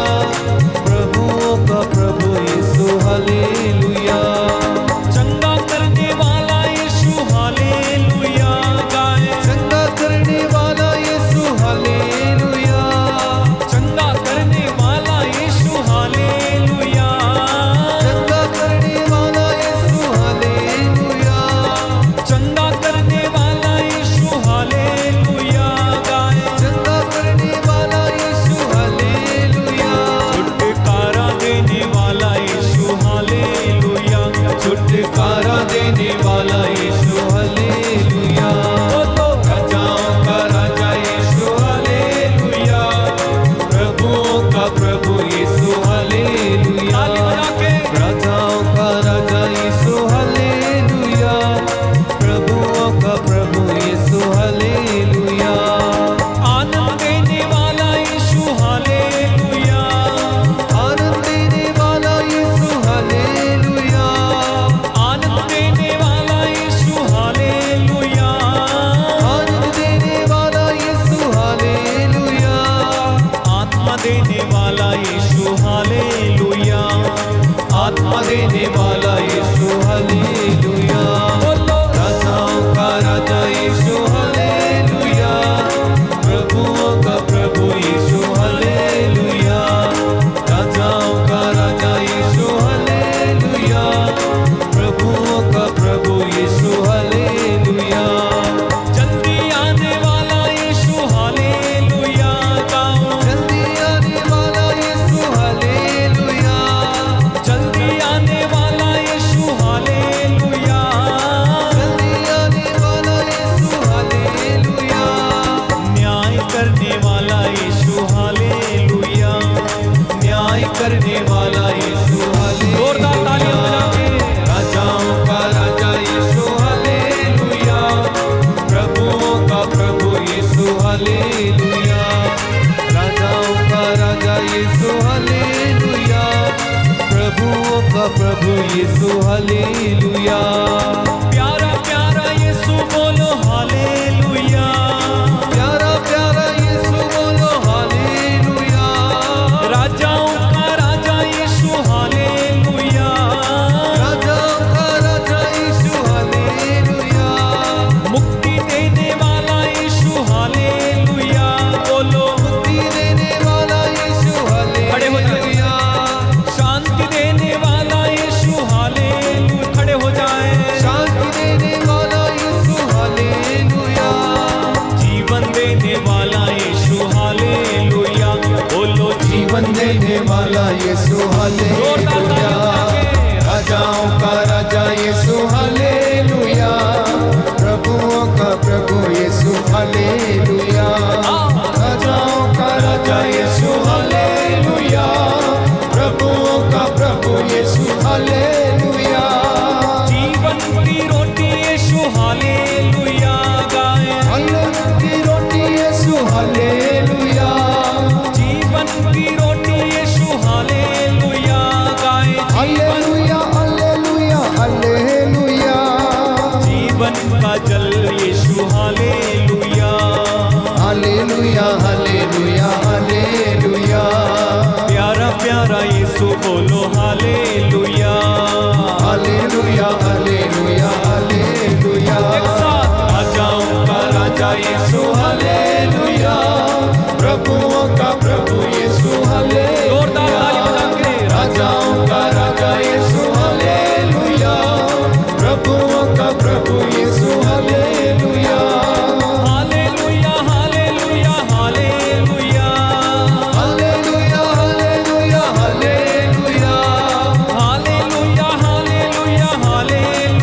प्रभुओं का प्रभु यीशु हालेलुया। चंगा करने वाला यीशु हालेलुया। गाए चंगा करने वाला यीशु हालेलुया। चंगा करने वाला यीशु हालेलुया। चंगा करने वाला यीशु हालेलुया। चंगा करने वाला यीशु हालेलुया। गाए चंगा करने वाला यीशु हालेलुया। छुटकारा देने वाला यीशु हालेलुया। छुटकारा देने वाला यीशु हालेलुया। राजाओं का राजा यीशु हालेलुया। प्रभुओं का प्रभु यीशु हालेलुया। ताली बजा के राजाओं का राजा यीशु हालेलुया। प्रभुओं का प्रभु यीशु हालेलुया। आनंद देने वाला यीशु हालेलुया। आनंद देने वाला यीशु हालेलुया। आनंद देने वाला यीशु हालेलुया। आनंद देने वाला यीशु हालेलुया। आत्मा देने वाला यीशु हालेलुया। आत्मा देने वाला यीशु हालेलुया। राजाओं का राजा यीशु हालेलुया। प्रभुओं का प्रभु यीशु हालेलुया। राजाओं का राजा यीशु हालेलुया। प्रभुओं का प्रभु यीशु हालेलुया। जल्दी आने वाला यीशु हालेलुया। गाओ जल्दी आने वाला यीशु हालेलुया। जल्दी आने प्रभु यीशु हालेलुया। प्यारा प्यारा यीशु बोलो हालेलुया। प्यारा प्यारा यीशु बोलो हालेलुया। राजाओं का राजा यीशु हालेलुया। राजाओं का राजा यीशु हालेलुया। मुक्ति देने वाला यीशु हालेलुया। बोलो मुक्ति देने वाला यीशु खड़े हो जाओ। हालेलुया। शांति देने वाला यीशु हालेलुया। खड़े हो जाए। शांति देने वाला यीशु हालेलुया। जीवन देने वाला यीशु हालेलुया। बोलो जीवन देने वाला यीशु हालेलुया। राजाओं का राजा यीशु हालेलुया। प्रभुओं का प्रभु यीशु हालेलुया। राजाओं का राजा यीशु हालेलुया। प्रभुओं का प्रभु यीशु हालेलुया। जीवन की रोटी यीशु हालेलुया। गाए जीवन की रोटी यीशु हालेलुया। जीवन की रोटी यीशु हालेलुया। गाए हालेलुया हालेलुया हालेलुया। जीवन का जल यीशु हालेलुया। Hallelujah hallelujah hallelujah. प्यारा प्यारा यीशु बोलो हालेलुया। Hallelujah hallelujah hallelujah. एक साथ राजाओं का राजा यीशु हालेलुया। प्रभुओं का प्रभु यीशु जोरदार ताली बजा हालेलुया। के राजाओं का राजा यीशु हालेलुया। प्रभुओं का प्रभु Yeshu hallelujah. Hallelujah hallelujah hallelujah. Hallelujah hallelujah hallelujah. Hallelujah hallelujah hallelujah.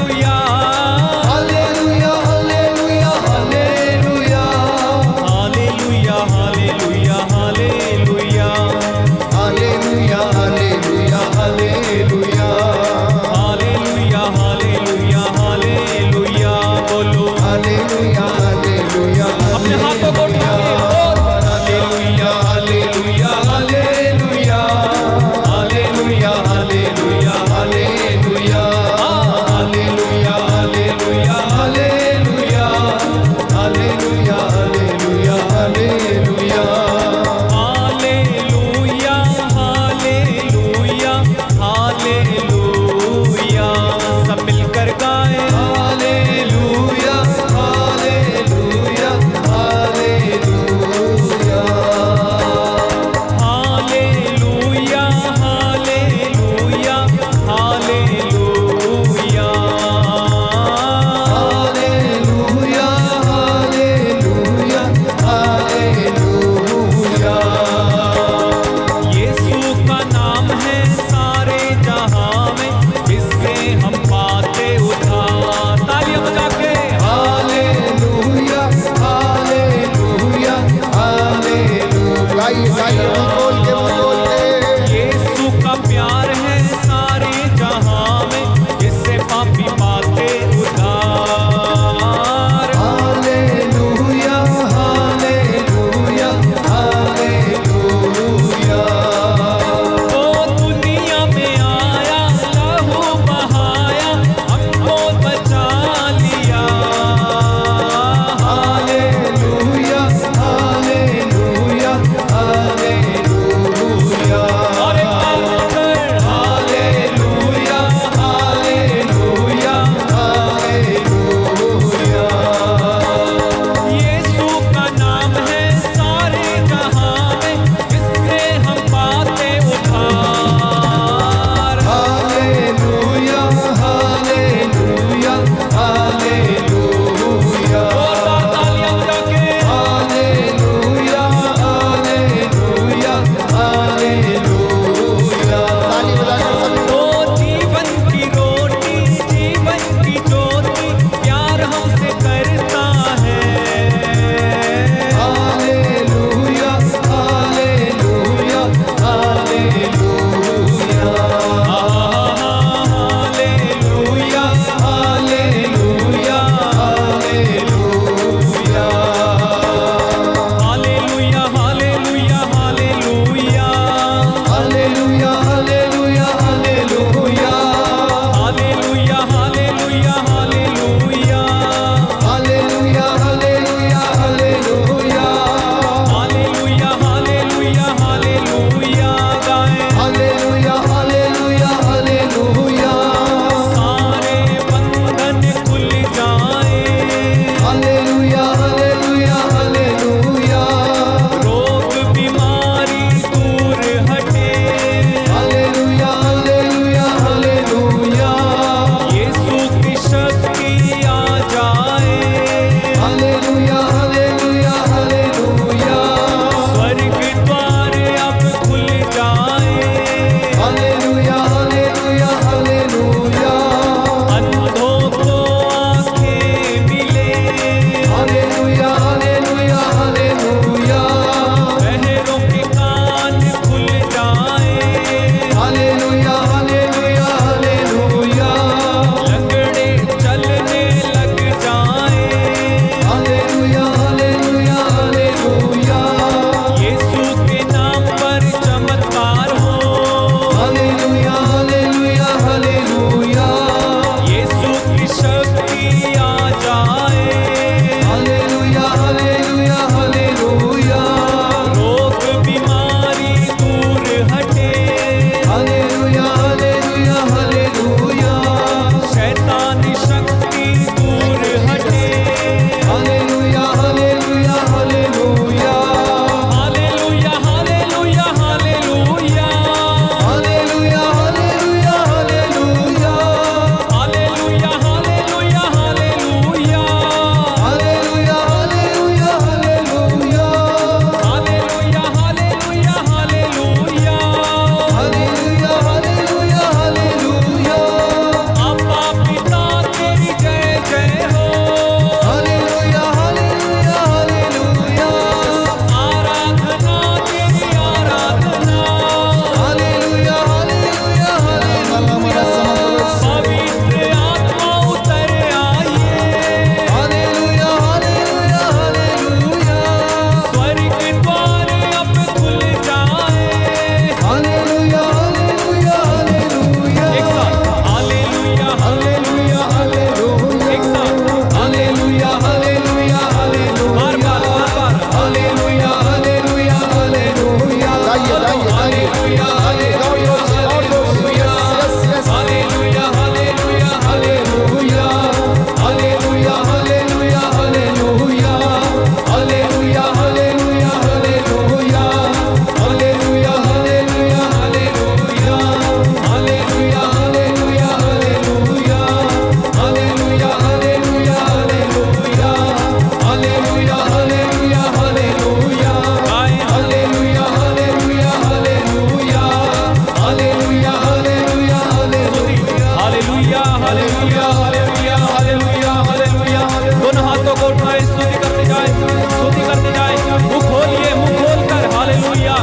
Hallelujah hallelujah hallelujah hallelujah. दोनों हाथों को उठाए, स्तुति करते जाए, स्तुति करते जाए। मुंह खोलिए, मुंह खोलकर हालेलुया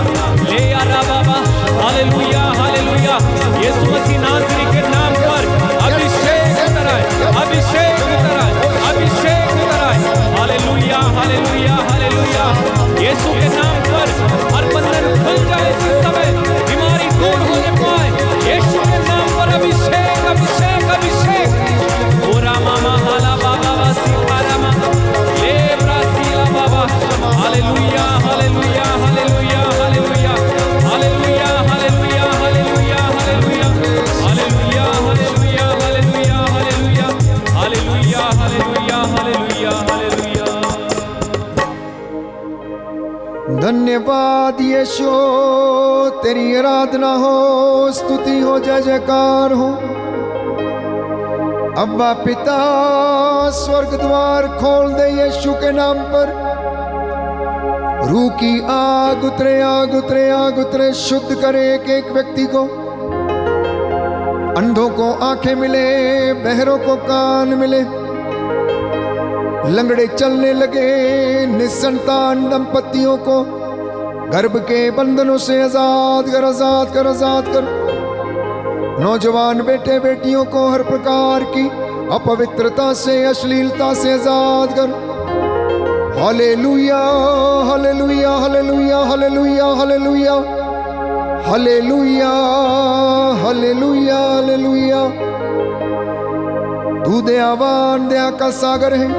ले आ रहा बाबा। Hallelujah hallelujah. यीशु मसीह नासरी के नाम पर अभिषेक उतर आए, अभिषेक उतर आए, अभिषेक उतर आए। Hallelujah hallelujah hallelujah. यीशु के नाम पर हर बंधन खुल जाए इस समय, बीमारी दूर होने पाए। यीशु के नाम पर अभिषेक अभिषेक अभिषेक। ओ रामा हाला बाबा वासी रामा ले ब्रासीला बाबा। Hallelujah hallelujah hallelujah hallelujah hallelujah hallelujah hallelujah hallelujah hallelujah hallelujah hallelujah hallelujah hallelujah hallelujah hallelujah hallelujah. धन्यवाद यीशु, तेरी आराधना हो, स्तुति हो, जय जयकार हो। अब्बा पिता, स्वर्ग द्वार खोल दे यीशु के नाम पर। रूह की आग उतरे, आग उतरे, आग उतरे, शुद्ध करे एक एक व्यक्ति को। अंधों को आंखें मिले, बहरों को कान मिले, लंगड़े चलने लगे, निसंतान दंपतियों को गर्भ के बंधनों से आजाद कर, आजाद कर, आजाद कर। नौजवान बेटे बेटियों को हर प्रकार की अपवित्रता से, अश्लीलता से आजाद कर। Hallelujah hallelujah hallelujah hallelujah hallelujah hallelujah hallelujah hallelujah. तू दयावान, दया का सागर है।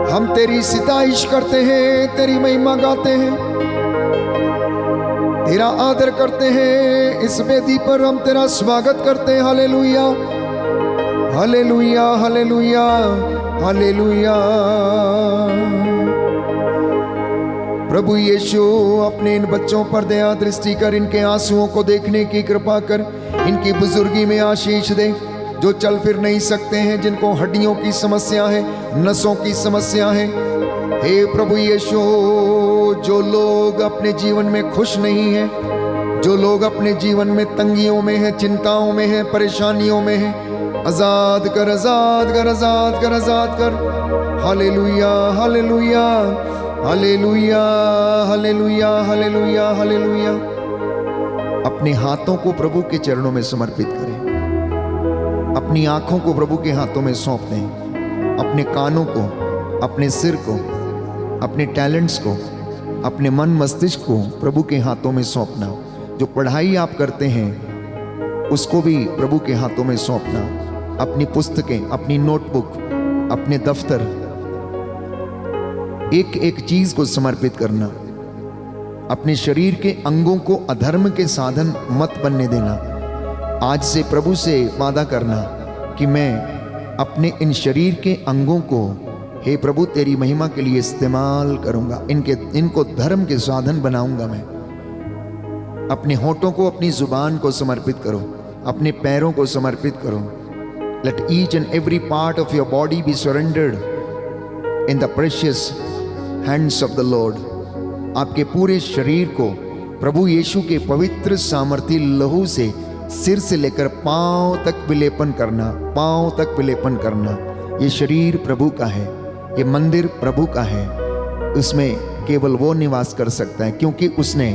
हम तेरी सिताइश करते हैं, तेरी महिमा गाते हैं, तेरा आदर करते हैं। इस वेदी पर हम तेरा स्वागत करते हैं। Hallelujah hallelujah hallelujah hallelujah. प्रभु यीशु, अपने इन बच्चों पर दया दृष्टि कर, इनके आंसुओं को देखने की कृपा कर, इनकी बुजुर्गी में आशीष दे। जो चल फिर नहीं सकते हैं, जिनको हड्डियों की समस्या है, नसों की समस्या है, हे प्रभु यीशु, जो लोग अपने जीवन में खुश नहीं हैं, जो लोग अपने जीवन में तंगियों में हैं, चिंताओं में हैं, परेशानियों में हैं, आजाद कर, आजाद कर, आजाद कर, आजाद कर। Hallelujah hallelujah hallelujah hallelujah hallelujah hallelujah. अपने हाथों को प्रभु के चरणों में समर्पित करें, अपनी आंखों को प्रभु के हाथों में सौंप दें, अपने कानों को, अपने सिर को, अपने टैलेंट्स को, अपने मन मस्तिष्क को प्रभु के हाथों में सौंपना। जो पढ़ाई आप करते हैं उसको भी प्रभु के हाथों में सौंपना। अपनी पुस्तकें, अपनी नोटबुक, अपने दफ्तर, एक एक चीज को समर्पित करना। अपने शरीर के अंगों को अधर्म के साधन मत बनने देना। आज से प्रभु से वादा करना कि मैं अपने इन शरीर के अंगों को, हे प्रभु, तेरी महिमा के लिए इस्तेमाल करूंगा। इनको धर्म के साधन बनाऊंगा मैं। अपने होठों को, अपनी जुबान को समर्पित करो, अपने पैरों को समर्पित करो। Let each and every part of your body be surrendered in the precious hands of the lord. आपके पूरे शरीर को प्रभु यीशु के पवित्र सामर्थी लहू से सिर से लेकर पांव तक विलेपन करना, पांव तक विलेपन करना। ये शरीर प्रभु का है, ये मंदिर प्रभु का है। उसमें केवल वो निवास कर सकता है क्योंकि उसने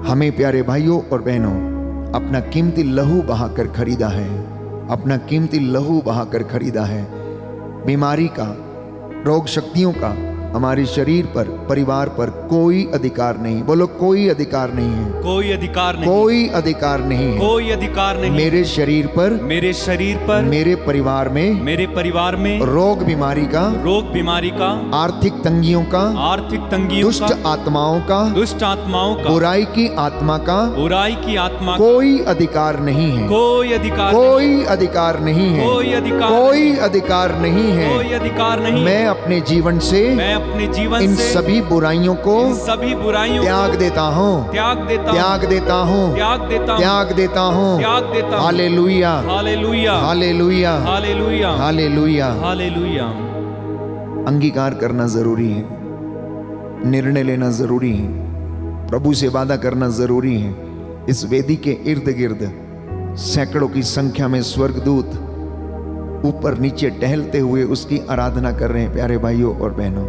हमें, प्यारे भाइयों और बहनों, अपना कीमती लहू बहाकर खरीदा है, अपना कीमती लहू बहाकर खरीदा है। बीमारी का, रोग शक्तियों का हमारे शरीर पर, परिवार पर कोई अधिकार नहीं। बोलो, कोई अधिकार नहीं है, कोई अधिकार नहीं, कोई अधिकार नहीं है, कोई अधिकार नहीं। मेरे शरीर पर, मेरे शरीर पर, मेरे परिवार में, मेरे परिवार में रोग बीमारी का, रोग बीमारी का, आर्थिक तंगियों का, आर्थिक तंगियों दुष्ट का, आत्माओं का, दुष्ट आत्माओं का, बुराई की आत्मा का, बुराई की आत्मा का कोई अधिकार नहीं है, कोई अधिकार, कोई अधिकार नहीं है, कोई अधिकार, कोई अधिकार नहीं है। कोई अधिकार नहीं। मैं अपने जीवन से, मैं अपने जीवन इन से सभी बुराइयों को, इन सभी बुराइयों त्याग देता हूँ, त्याग देता हूँ, त्याग देता हूँ, त्याग देता हूँ, त्याग देता हूँ, त्याग देता हूँ। Hallelujah hallelujah, hallelujah hallelujah, hallelujah. Hallelujah. अंगीकार करना जरूरी है, निर्णय लेना जरूरी है, प्रभु से वादा करना जरूरी है। इस वेदी के इर्द गिर्द सैकड़ों की संख्या में स्वर्गदूत ऊपर नीचे टहलते हुए उसकी आराधना कर रहे हैं। प्यारे भाइयों और बहनों,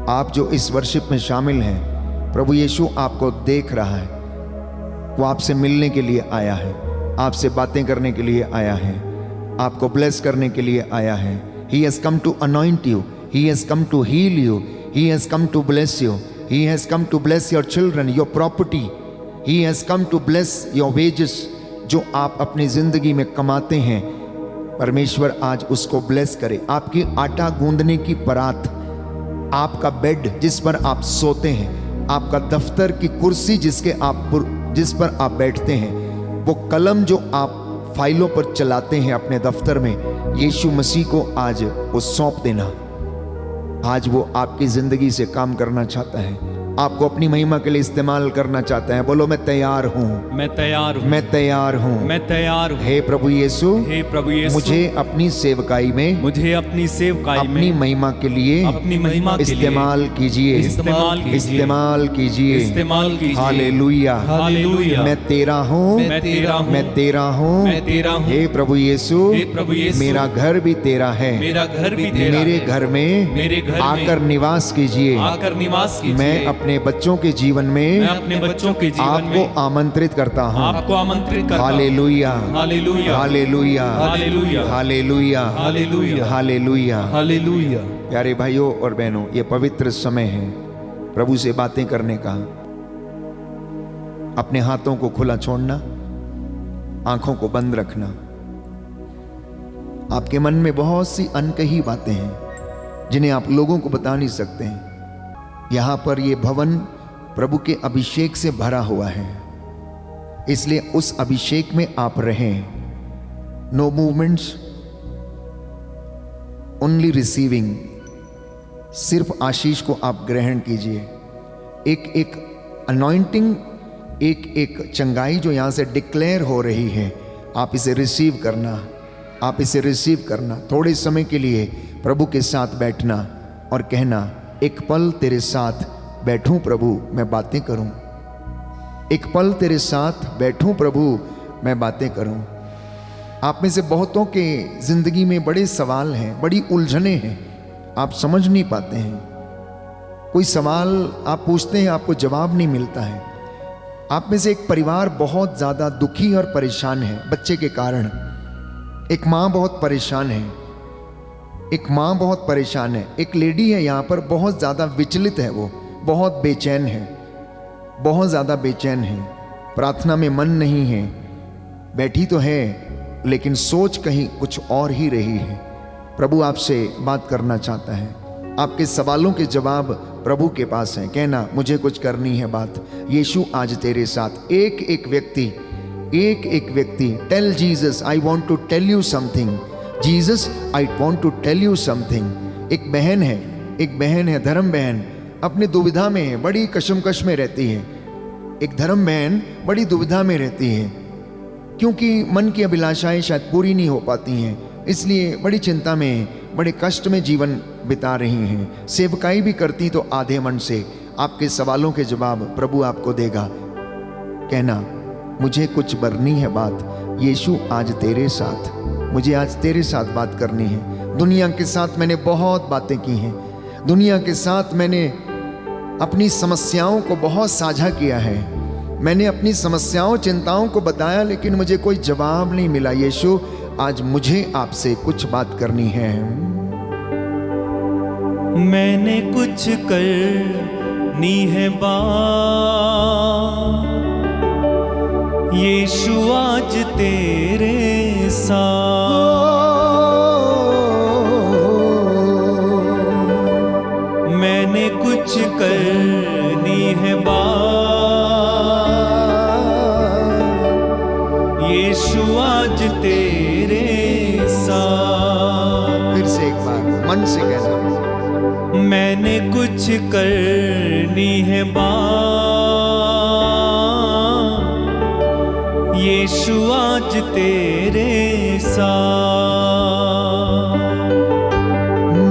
आप जो इस वर्शिप में शामिल हैं, प्रभु यीशु आपको देख रहा है। वो आपसे मिलने के लिए आया है, आपसे बातें करने के लिए आया है, आपको ब्लेस करने के लिए आया है। He has come to anoint you, He has come to heal you, He has come to bless you, He has come to bless your children, your property, He has come to bless your wages। जो आप अपनी जिंदगी में कमाते हैं, परमेश्वर आज उसको ब्लेस करे। आपकी आटा गूंदने की परात, आपका बेड जिस पर आप सोते हैं, आपका दफ्तर की कुर्सी जिस पर आप बैठते हैं, वो कलम जो आप फाइलों पर चलाते हैं अपने दफ्तर में, यीशु मसीह को आज वो सौंप देना। आज वो आपकी जिंदगी से काम करना चाहता है, आपको अपनी महिमा के लिए इस्तेमाल करना चाहता है। बोलो, मैं तैयार हूँ, मैं तैयार हूँ, मैं तैयार हूँ, मैं तैयार हूँ। हे प्रभु यीशु, हे प्रभु यीशु, मुझे अपनी सेवकाई में, मुझे अपनी सेवकाई में अपनी महिमा के लिए, अपनी महिमा के लिए इस्तेमाल कीजिए, इस्तेमाल कीजिए, इस्तेमाल कीजिए, इस्तेमाल कीजिए। Hallelujah, hallelujah. मैं तेरा हूँ, मैं तेरा हूँ, मैं तेरा हूँ, मैं तेरा हूँ। हे प्रभु यीशु, हे प्रभु यीशु, मेरा घर भी तेरा है, मेरा घर भी तेरा मेरे है। घर में, मेरे घर में आकर निवास कीजिए, आकर निवास कीजिए। मैं अपने बच्चों के जीवन में, मैं अपने बच्चों के जीवन आपको में आमंत्रित करता हूँ। आपको आमंत्रित करता हूँ। Hallelujah, hallelujah, hallelujah, hallelujah, hallelujah, hallelujah, hallelujah. Hallelujah. प्यारे भाइयों और बहनों, ये पवित्र समय है प्रभु से बातें करने का। अपने हाथों को खुला छोड़ना, आंखों को बंद रखना। आपके मन में बहुत सी अनकही बातें हैं जिन्हें आप लोगों को बता नहीं सकते हैं। यहां पर यह भवन प्रभु के अभिषेक से भरा हुआ है, इसलिए उस अभिषेक में आप रहें। No movements, only receiving. सिर्फ आशीष को आप ग्रहण कीजिए। एक एक अनॉइंटिंग, एक एक चंगाई जो यहां से डिक्लेयर हो रही है, आप इसे रिसीव करना, आप इसे रिसीव करना। थोड़े समय के लिए प्रभु के साथ बैठना और कहना, एक पल तेरे साथ बैठूं प्रभु, मैं बातें करूं। एक पल तेरे साथ बैठूं प्रभु, मैं बातें करूं। आप में से बहुतों के जिंदगी में बड़े सवाल हैं, बड़ी उलझने हैं, आप समझ नहीं पाते हैं। कोई सवाल आप पूछते हैं, आपको जवाब नहीं मिलता है। आप में से एक परिवार बहुत ज़्यादा दुखी और परेशान है बच्चे के कारण। एक माँ बहुत परेशान है, एक माँ बहुत परेशान है। एक लेडी है यहाँ पर, बहुत ज़्यादा विचलित है, वो बहुत बेचैन है, बहुत ज़्यादा बेचैन है। प्रार्थना में मन नहीं है, बैठी तो है लेकिन सोच कहीं कुछ और ही रही है। प्रभु आपसे बात करना चाहता है। आपके सवालों के जवाब प्रभु के पास हैं। कहना, मुझे कुछ करनी है बात। यीशु आज तेरे साथ। एक एक व्यक्ति tell Jesus, I want to tell you something. Jesus, I want to tell you something. एक बहन है, धर्म बहन, अपनी दुविधा में है, बड़ी कशमकश में रहती है। एक धर्म बहन बड़ी दुविधा में रहती है, क्योंकि मन की अभिलाषाएं शायद पूरी नहीं हो पाती हैं, इसलिए बड़ी चिंता में, बड़े कष्ट में जीवन बिता रही हैं। सेवकाई भी करती तो आधे मन से। आपके सवालों के जवाब प्रभु आपको देगा। कहना, मुझे कुछ करनी है बात। यीशु आज तेरे साथ, मुझे आज तेरे साथ बात करनी है। दुनिया के साथ मैंने बहुत बातें की हैं, दुनिया के साथ मैंने अपनी समस्याओं को बहुत साझा किया है, मैंने अपनी समस्याओं चिंताओं को बताया, लेकिन मुझे कोई जवाब नहीं मिला। यीशु, आज मुझे आपसे कुछ बात करनी है। मैंने कुछ करनी है बात, यीशु आज तेरे साथ। मैंने कुछ करनी है बात, यीशु आज तेरे साथ। फिर से एक बार मन से कहना, मैंने कुछ करनी है बात, यीशु आज तेरे साथ।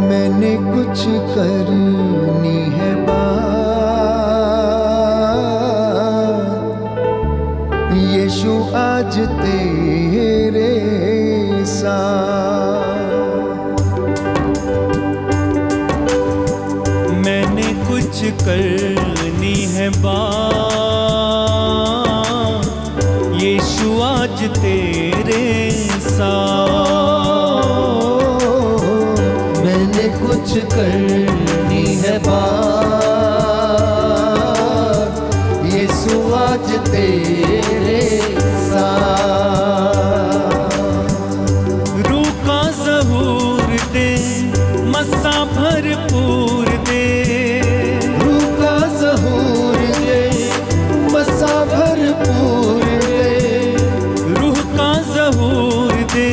मैंने कुछ करनी है बात, यीशु आज तेरे मैंने कुछ करनी है बात, यीशु आज तेरे साथ। मैंने कुछ करनी है बात, यीशु आज तेरे साथ। रूह का ज़हूर दे, मस्सा भरपूर दे, रूह का ज़हूर दे, मस्सा भरपूर दे, रूह का ज़हूर दे,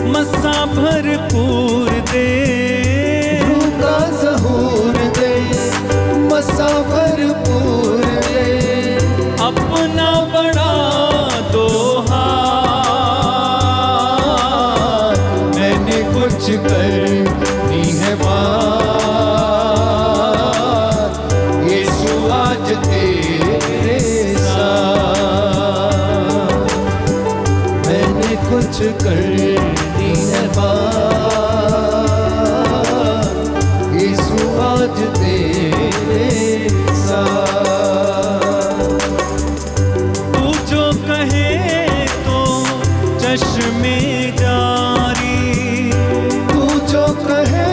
मस्सा भरपूर दे, रूह का ज़हूर दे, मस्सा भरपूर दे। अपना बड़ा दोहार, मैंने कुछ करनी है बात, यीशु आज तेरे साथ। मैंने कुछ करनी है बात, यीशु आज तेरे साथ। तू जो कहे तो चश्मे जारी, तू जो कहे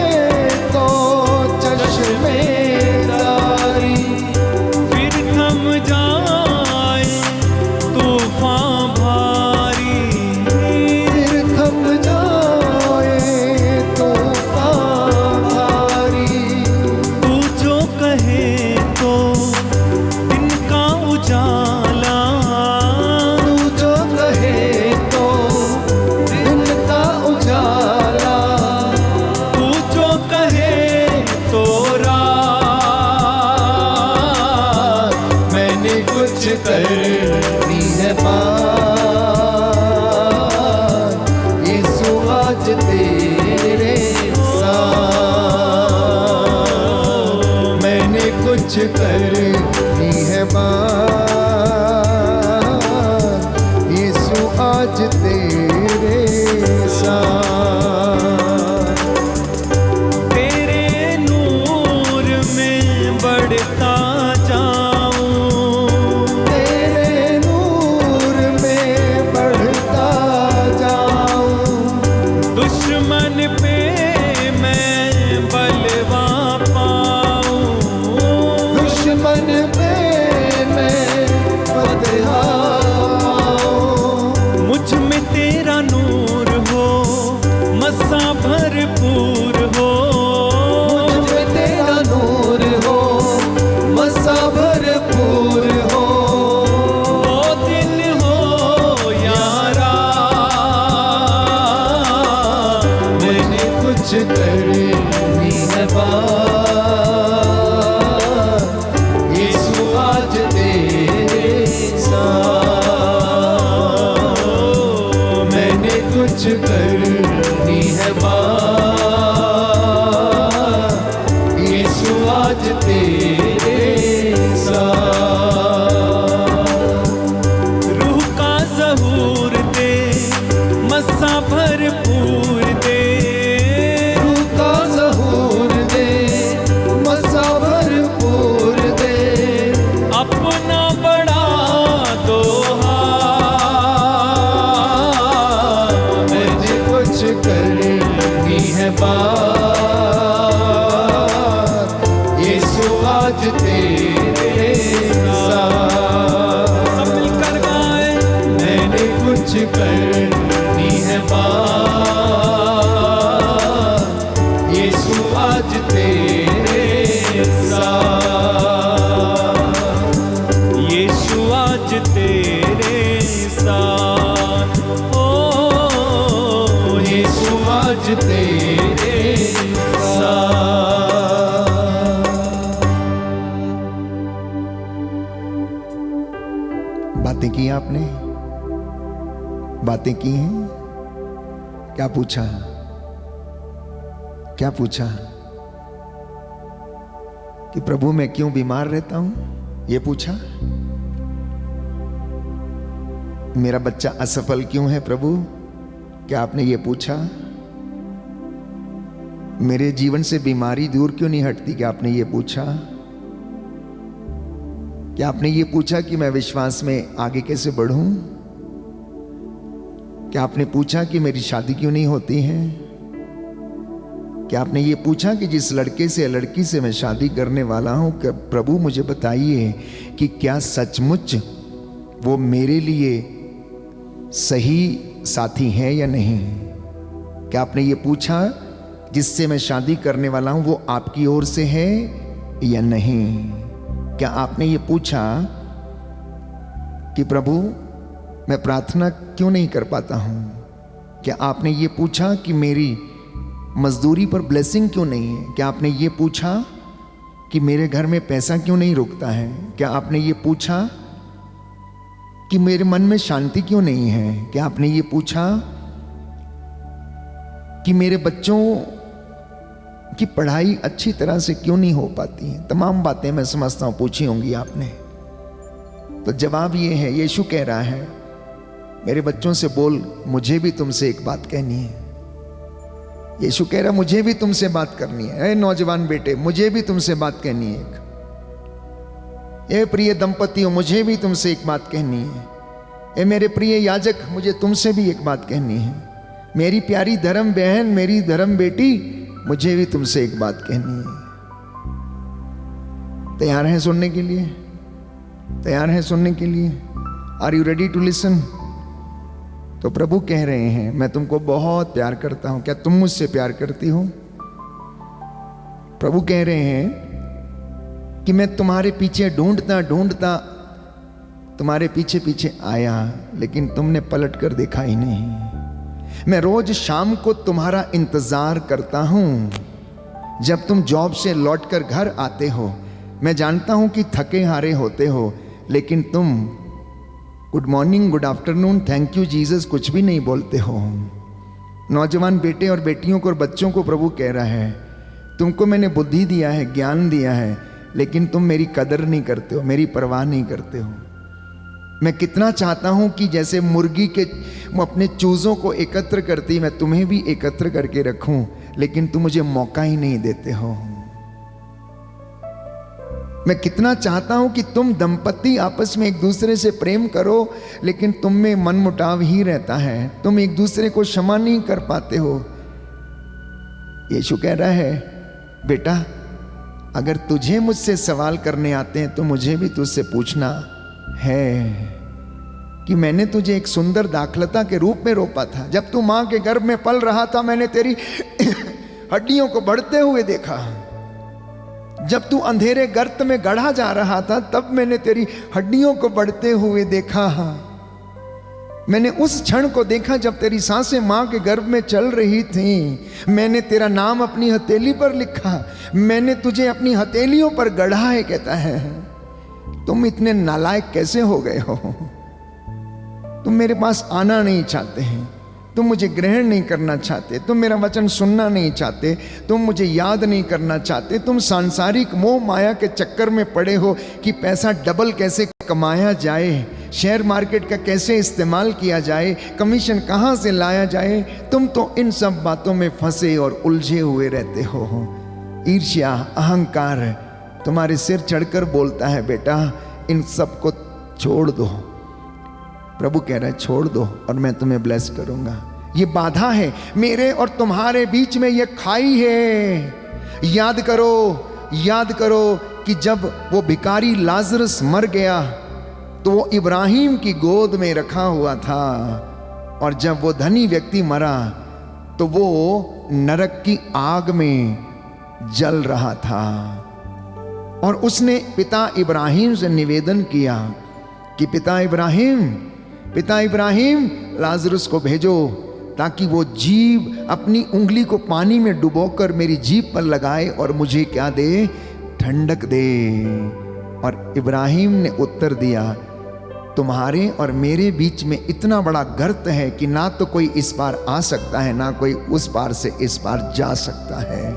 तो चश्मे जारी, फिर थम जाए तूफान भारी, फिर थम जाए तूफान भारी। तू जो कहे तो दिन का उजाला, तू जो कहे तो दिन का उजाला, तू जो कहे तो रात। मैंने कुछ करनी है बात, यीशु आज तेरे साथ। मैंने कुछ करनी है बात, यीशु आज तेरे साथ। तेरे नूर में बढ़ता जाऊं, तेरे नूर में बढ़ता जाऊं, दुश्मन पे मैं बलवा पाऊं, दुश्मन पे मैं फतह पाऊं। मुझ में तेरा नूर हो, मस्सा भरपूर हो, मुझ में तेरा नूर हो, मस्सा भरपूर हो। वो दिन हो यारा, मैंने कुछ करनी है बात, यीशु आज तेरे साथ। मैंने कुछ करनी है बात, यीशु आज तेरे साथ। रूह का ज़हूर दे, मस्सा भरपूर दे, रूह का ज़हूर दे, मस्सा भरपूर दे। अपना बड़ा दोहार। मुझे कुछ करनी है बात, यीशु आज तेरे साथ। सब मिलकर गाए, मैंने कुछ करनी है बात, यीशु आज तेरे साथ। यीशु आज तेरे साथ। ओ यीशु आज तेरे साथ। बातें की आपने, बातें की हैं। क्या पूछा, क्या पूछा कि प्रभु मैं क्यों बीमार रहता हूं, ये पूछा। मेरा बच्चा असफल क्यों है प्रभु, क्या आपने ये पूछा? मेरे जीवन से बीमारी दूर क्यों नहीं हटती? क्या आपने ये पूछा? क्या आपने ये पूछा कि मैं विश्वास में आगे कैसे बढ़ूं? क्या आपने पूछा कि मेरी शादी क्यों नहीं होती है? क्या आपने ये पूछा कि जिस लड़के से या लड़की से मैं शादी करने वाला हूं, कि प्रभु मुझे बताइए कि क्या सचमुच वो मेरे लिए सही साथी है या नहीं? क्या आपने ये पूछा जिससे मैं शादी करने वाला हूं वो आपकी ओर से है या नहीं? क्या आपने ये पूछा कि प्रभु मैं प्रार्थना क्यों नहीं कर पाता हूं? क्या आपने ये पूछा कि मेरी मजदूरी पर ब्लेसिंग क्यों नहीं है? क्या आपने ये पूछा कि मेरे घर में पैसा क्यों नहीं रुकता है? क्या आपने ये पूछा कि मेरे मन में शांति क्यों नहीं है? क्या आपने ये पूछा कि मेरे बच्चों की पढ़ाई अच्छी तरह से क्यों नहीं हो पाती है? तमाम बातें मैं समझता हूं पूछी होंगी आपने। तो जवाब ये है, यीशु कह रहा है मेरे बच्चों से बोल, मुझे भी तुमसे एक बात कहनी है। यीशु कह रहा मुझे भी तुमसे बात करनी है। नौजवान बेटे, मुझे भी तुमसे बात कहनी है। ए प्रिय दंपतियों, मुझे भी तुमसे एक बात कहनी है। ए मेरे प्रिय याजक, मुझे तुमसे भी एक बात कहनी है। मेरी प्यारी धर्म बहन, मेरी धर्म बेटी, मुझे भी तुमसे एक बात कहनी है। तैयार हैं सुनने के लिए? तैयार हैं सुनने के लिए? Are you ready to listen? तो प्रभु कह रहे हैं मैं तुमको बहुत प्यार करता हूं। क्या तुम मुझसे प्यार करती हो? प्रभु कह रहे हैं कि मैं तुम्हारे पीछे ढूंढता ढूंढता तुम्हारे पीछे पीछे आया, लेकिन तुमने पलट कर देखा ही नहीं। मैं रोज शाम को तुम्हारा इंतजार करता हूं। जब तुम जॉब से लौटकर घर आते हो, मैं जानता हूं कि थके हारे होते हो, लेकिन तुम good morning, good afternoon, thank you Jesus कुछ भी नहीं बोलते हो। नौजवान बेटे और बेटियों को और बच्चों को प्रभु कह रहा है तुमको मैंने बुद्धि दिया है, ज्ञान दिया है, लेकिन तुम मेरी कदर नहीं करते हो, मेरी परवाह नहीं करते हो। मैं कितना चाहता हूं कि जैसे मुर्गी के अपने चूजों को एकत्र करती, मैं तुम्हें भी एकत्र करके रखूं, लेकिन तुम मुझे मौका ही नहीं देते हो। मैं कितना चाहता हूं कि तुम दंपति आपस में एक दूसरे से प्रेम करो, लेकिन तुम में मनमुटाव ही रहता है, तुम एक दूसरे को क्षमा नहीं कर पाते हो। यीशु कह रहा है बेटा, अगर तुझे मुझसे सवाल करने आते हैं तो मुझे भी तुझसे पूछना है कि मैंने तुझे एक सुंदर दाखलता के रूप में रोपा था। जब तू मां के गर्भ में पल रहा था, मैंने तेरी हड्डियों को बढ़ते हुए देखा। जब तू अंधेरे गर्त में गढ़ा जा रहा था, तब मैंने तेरी हड्डियों को बढ़ते हुए देखा। मैंने उस क्षण को देखा जब तेरी सांसें मां के गर्भ में चल रही थी। मैंने तेरा नाम अपनी हथेली पर लिखा, मैंने तुझे अपनी हथेलियों पर गढ़ा है। कहता है तुम इतने नालायक कैसे हो गए हो? तुम मेरे पास आना नहीं चाहते हैं, तुम मुझे ग्रहण नहीं करना चाहते, तुम मेरा वचन सुनना नहीं चाहते, तुम मुझे याद नहीं करना चाहते। तुम सांसारिक मोह माया के चक्कर में पड़े हो कि पैसा डबल कैसे कमाया जाए, शेयर मार्केट का कैसे इस्तेमाल किया जाए, कमीशन कहाँ से लाया जाए। तुम तो इन सब बातों में फंसे और उलझे हुए रहते हो। ईर्ष्या, अहंकार तुम्हारे सिर चढ़कर बोलता है बेटा इन सब को छोड़ दो। प्रभु कह रहा है छोड़ दो और मैं तुम्हें ब्लेस करूंगा। ये बाधा है मेरे और तुम्हारे बीच में, ये खाई है। याद करो कि जब वो भिखारी लाजरस मर गया तो वो इब्राहिम की गोद में रखा हुआ था, और जब वो धनी व्यक्ति मरा तो वो नरक की आग में जल रहा था। और उसने पिता इब्राहिम से निवेदन किया कि पिता इब्राहिम लाजरस को भेजो ताकि वो जीभ अपनी उंगली को पानी में डुबोकर मेरी जीभ पर लगाए और मुझे क्या दे, ठंडक दे। और इब्राहिम ने उत्तर दिया तुम्हारे और मेरे बीच में इतना बड़ा गर्त है कि ना तो कोई इस पार आ सकता है, ना कोई उस पार से इस पार जा सकता है।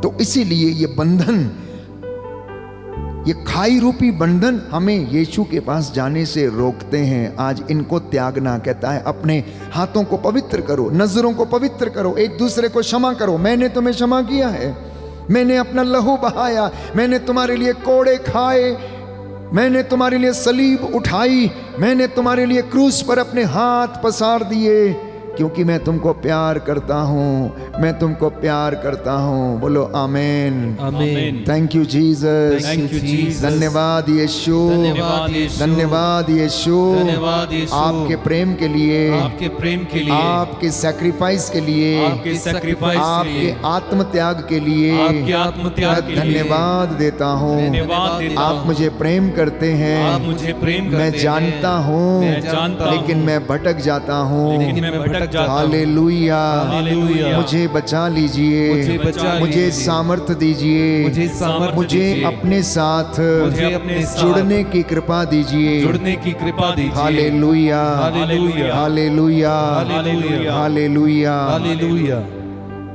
तो इसीलिए ये बंधन, ये खाई रूपी बंधन हमें यीशु के पास जाने से रोकते हैं। आज इनको त्यागना, कहता है अपने हाथों को पवित्र करो, नजरों को पवित्र करो, एक दूसरे को क्षमा करो। मैंने तुम्हें क्षमा किया है, मैंने अपना लहू बहाया, मैंने तुम्हारे लिए कोड़े खाए, मैंने तुम्हारे लिए सलीब उठाई, मैंने तुम्हारे लिए क्रूस पर अपने हाथ पसार दिए, क्योंकि मैं तुमको प्यार करता हूं, मैं तुमको प्यार करता हूं। बोलो आमेन, आमीन। Thank you Jesus, Thank you, Jesus. धन्यवाद यीशु, धन्यवाद यीशु, धन्यवाद यीशु, धन्यवाद यीशु, आपके प्रेम के लिए, आपके प्रेम के लिए, आपके सैक्रिफाइस के लिए, आपके सैक्रिफाइस के आपके लिए, आत्म त्याग के लिए आपके आत्म त्याग के लिए धन्यवाद देता हूँ। धन्यवाद देता आप हूँ। मुझे प्रेम करते हैं, आप मुझे प्रेम करते मैं हैं, जानता हूँ, मैं जानता लेकिन हूँ, मैं भटक जाता हूँ। लेकिन मैं भटक जाता हूँ। हालेलुया, हालेलुया, मुझे बचा लीजिए, मुझे बचा मुझे लीजिए, सामर्थ्य दीजिए, मुझे सामर्थ्य मुझे दीजिए, अपने साथ मुझे अपने साथ जुड़ने की कृपा दीजिए। जुड़ने की कृपा दीजिए। Hallelujah, hallelujah, hallelujah, hallelujah, hallelujah. Hallelujah.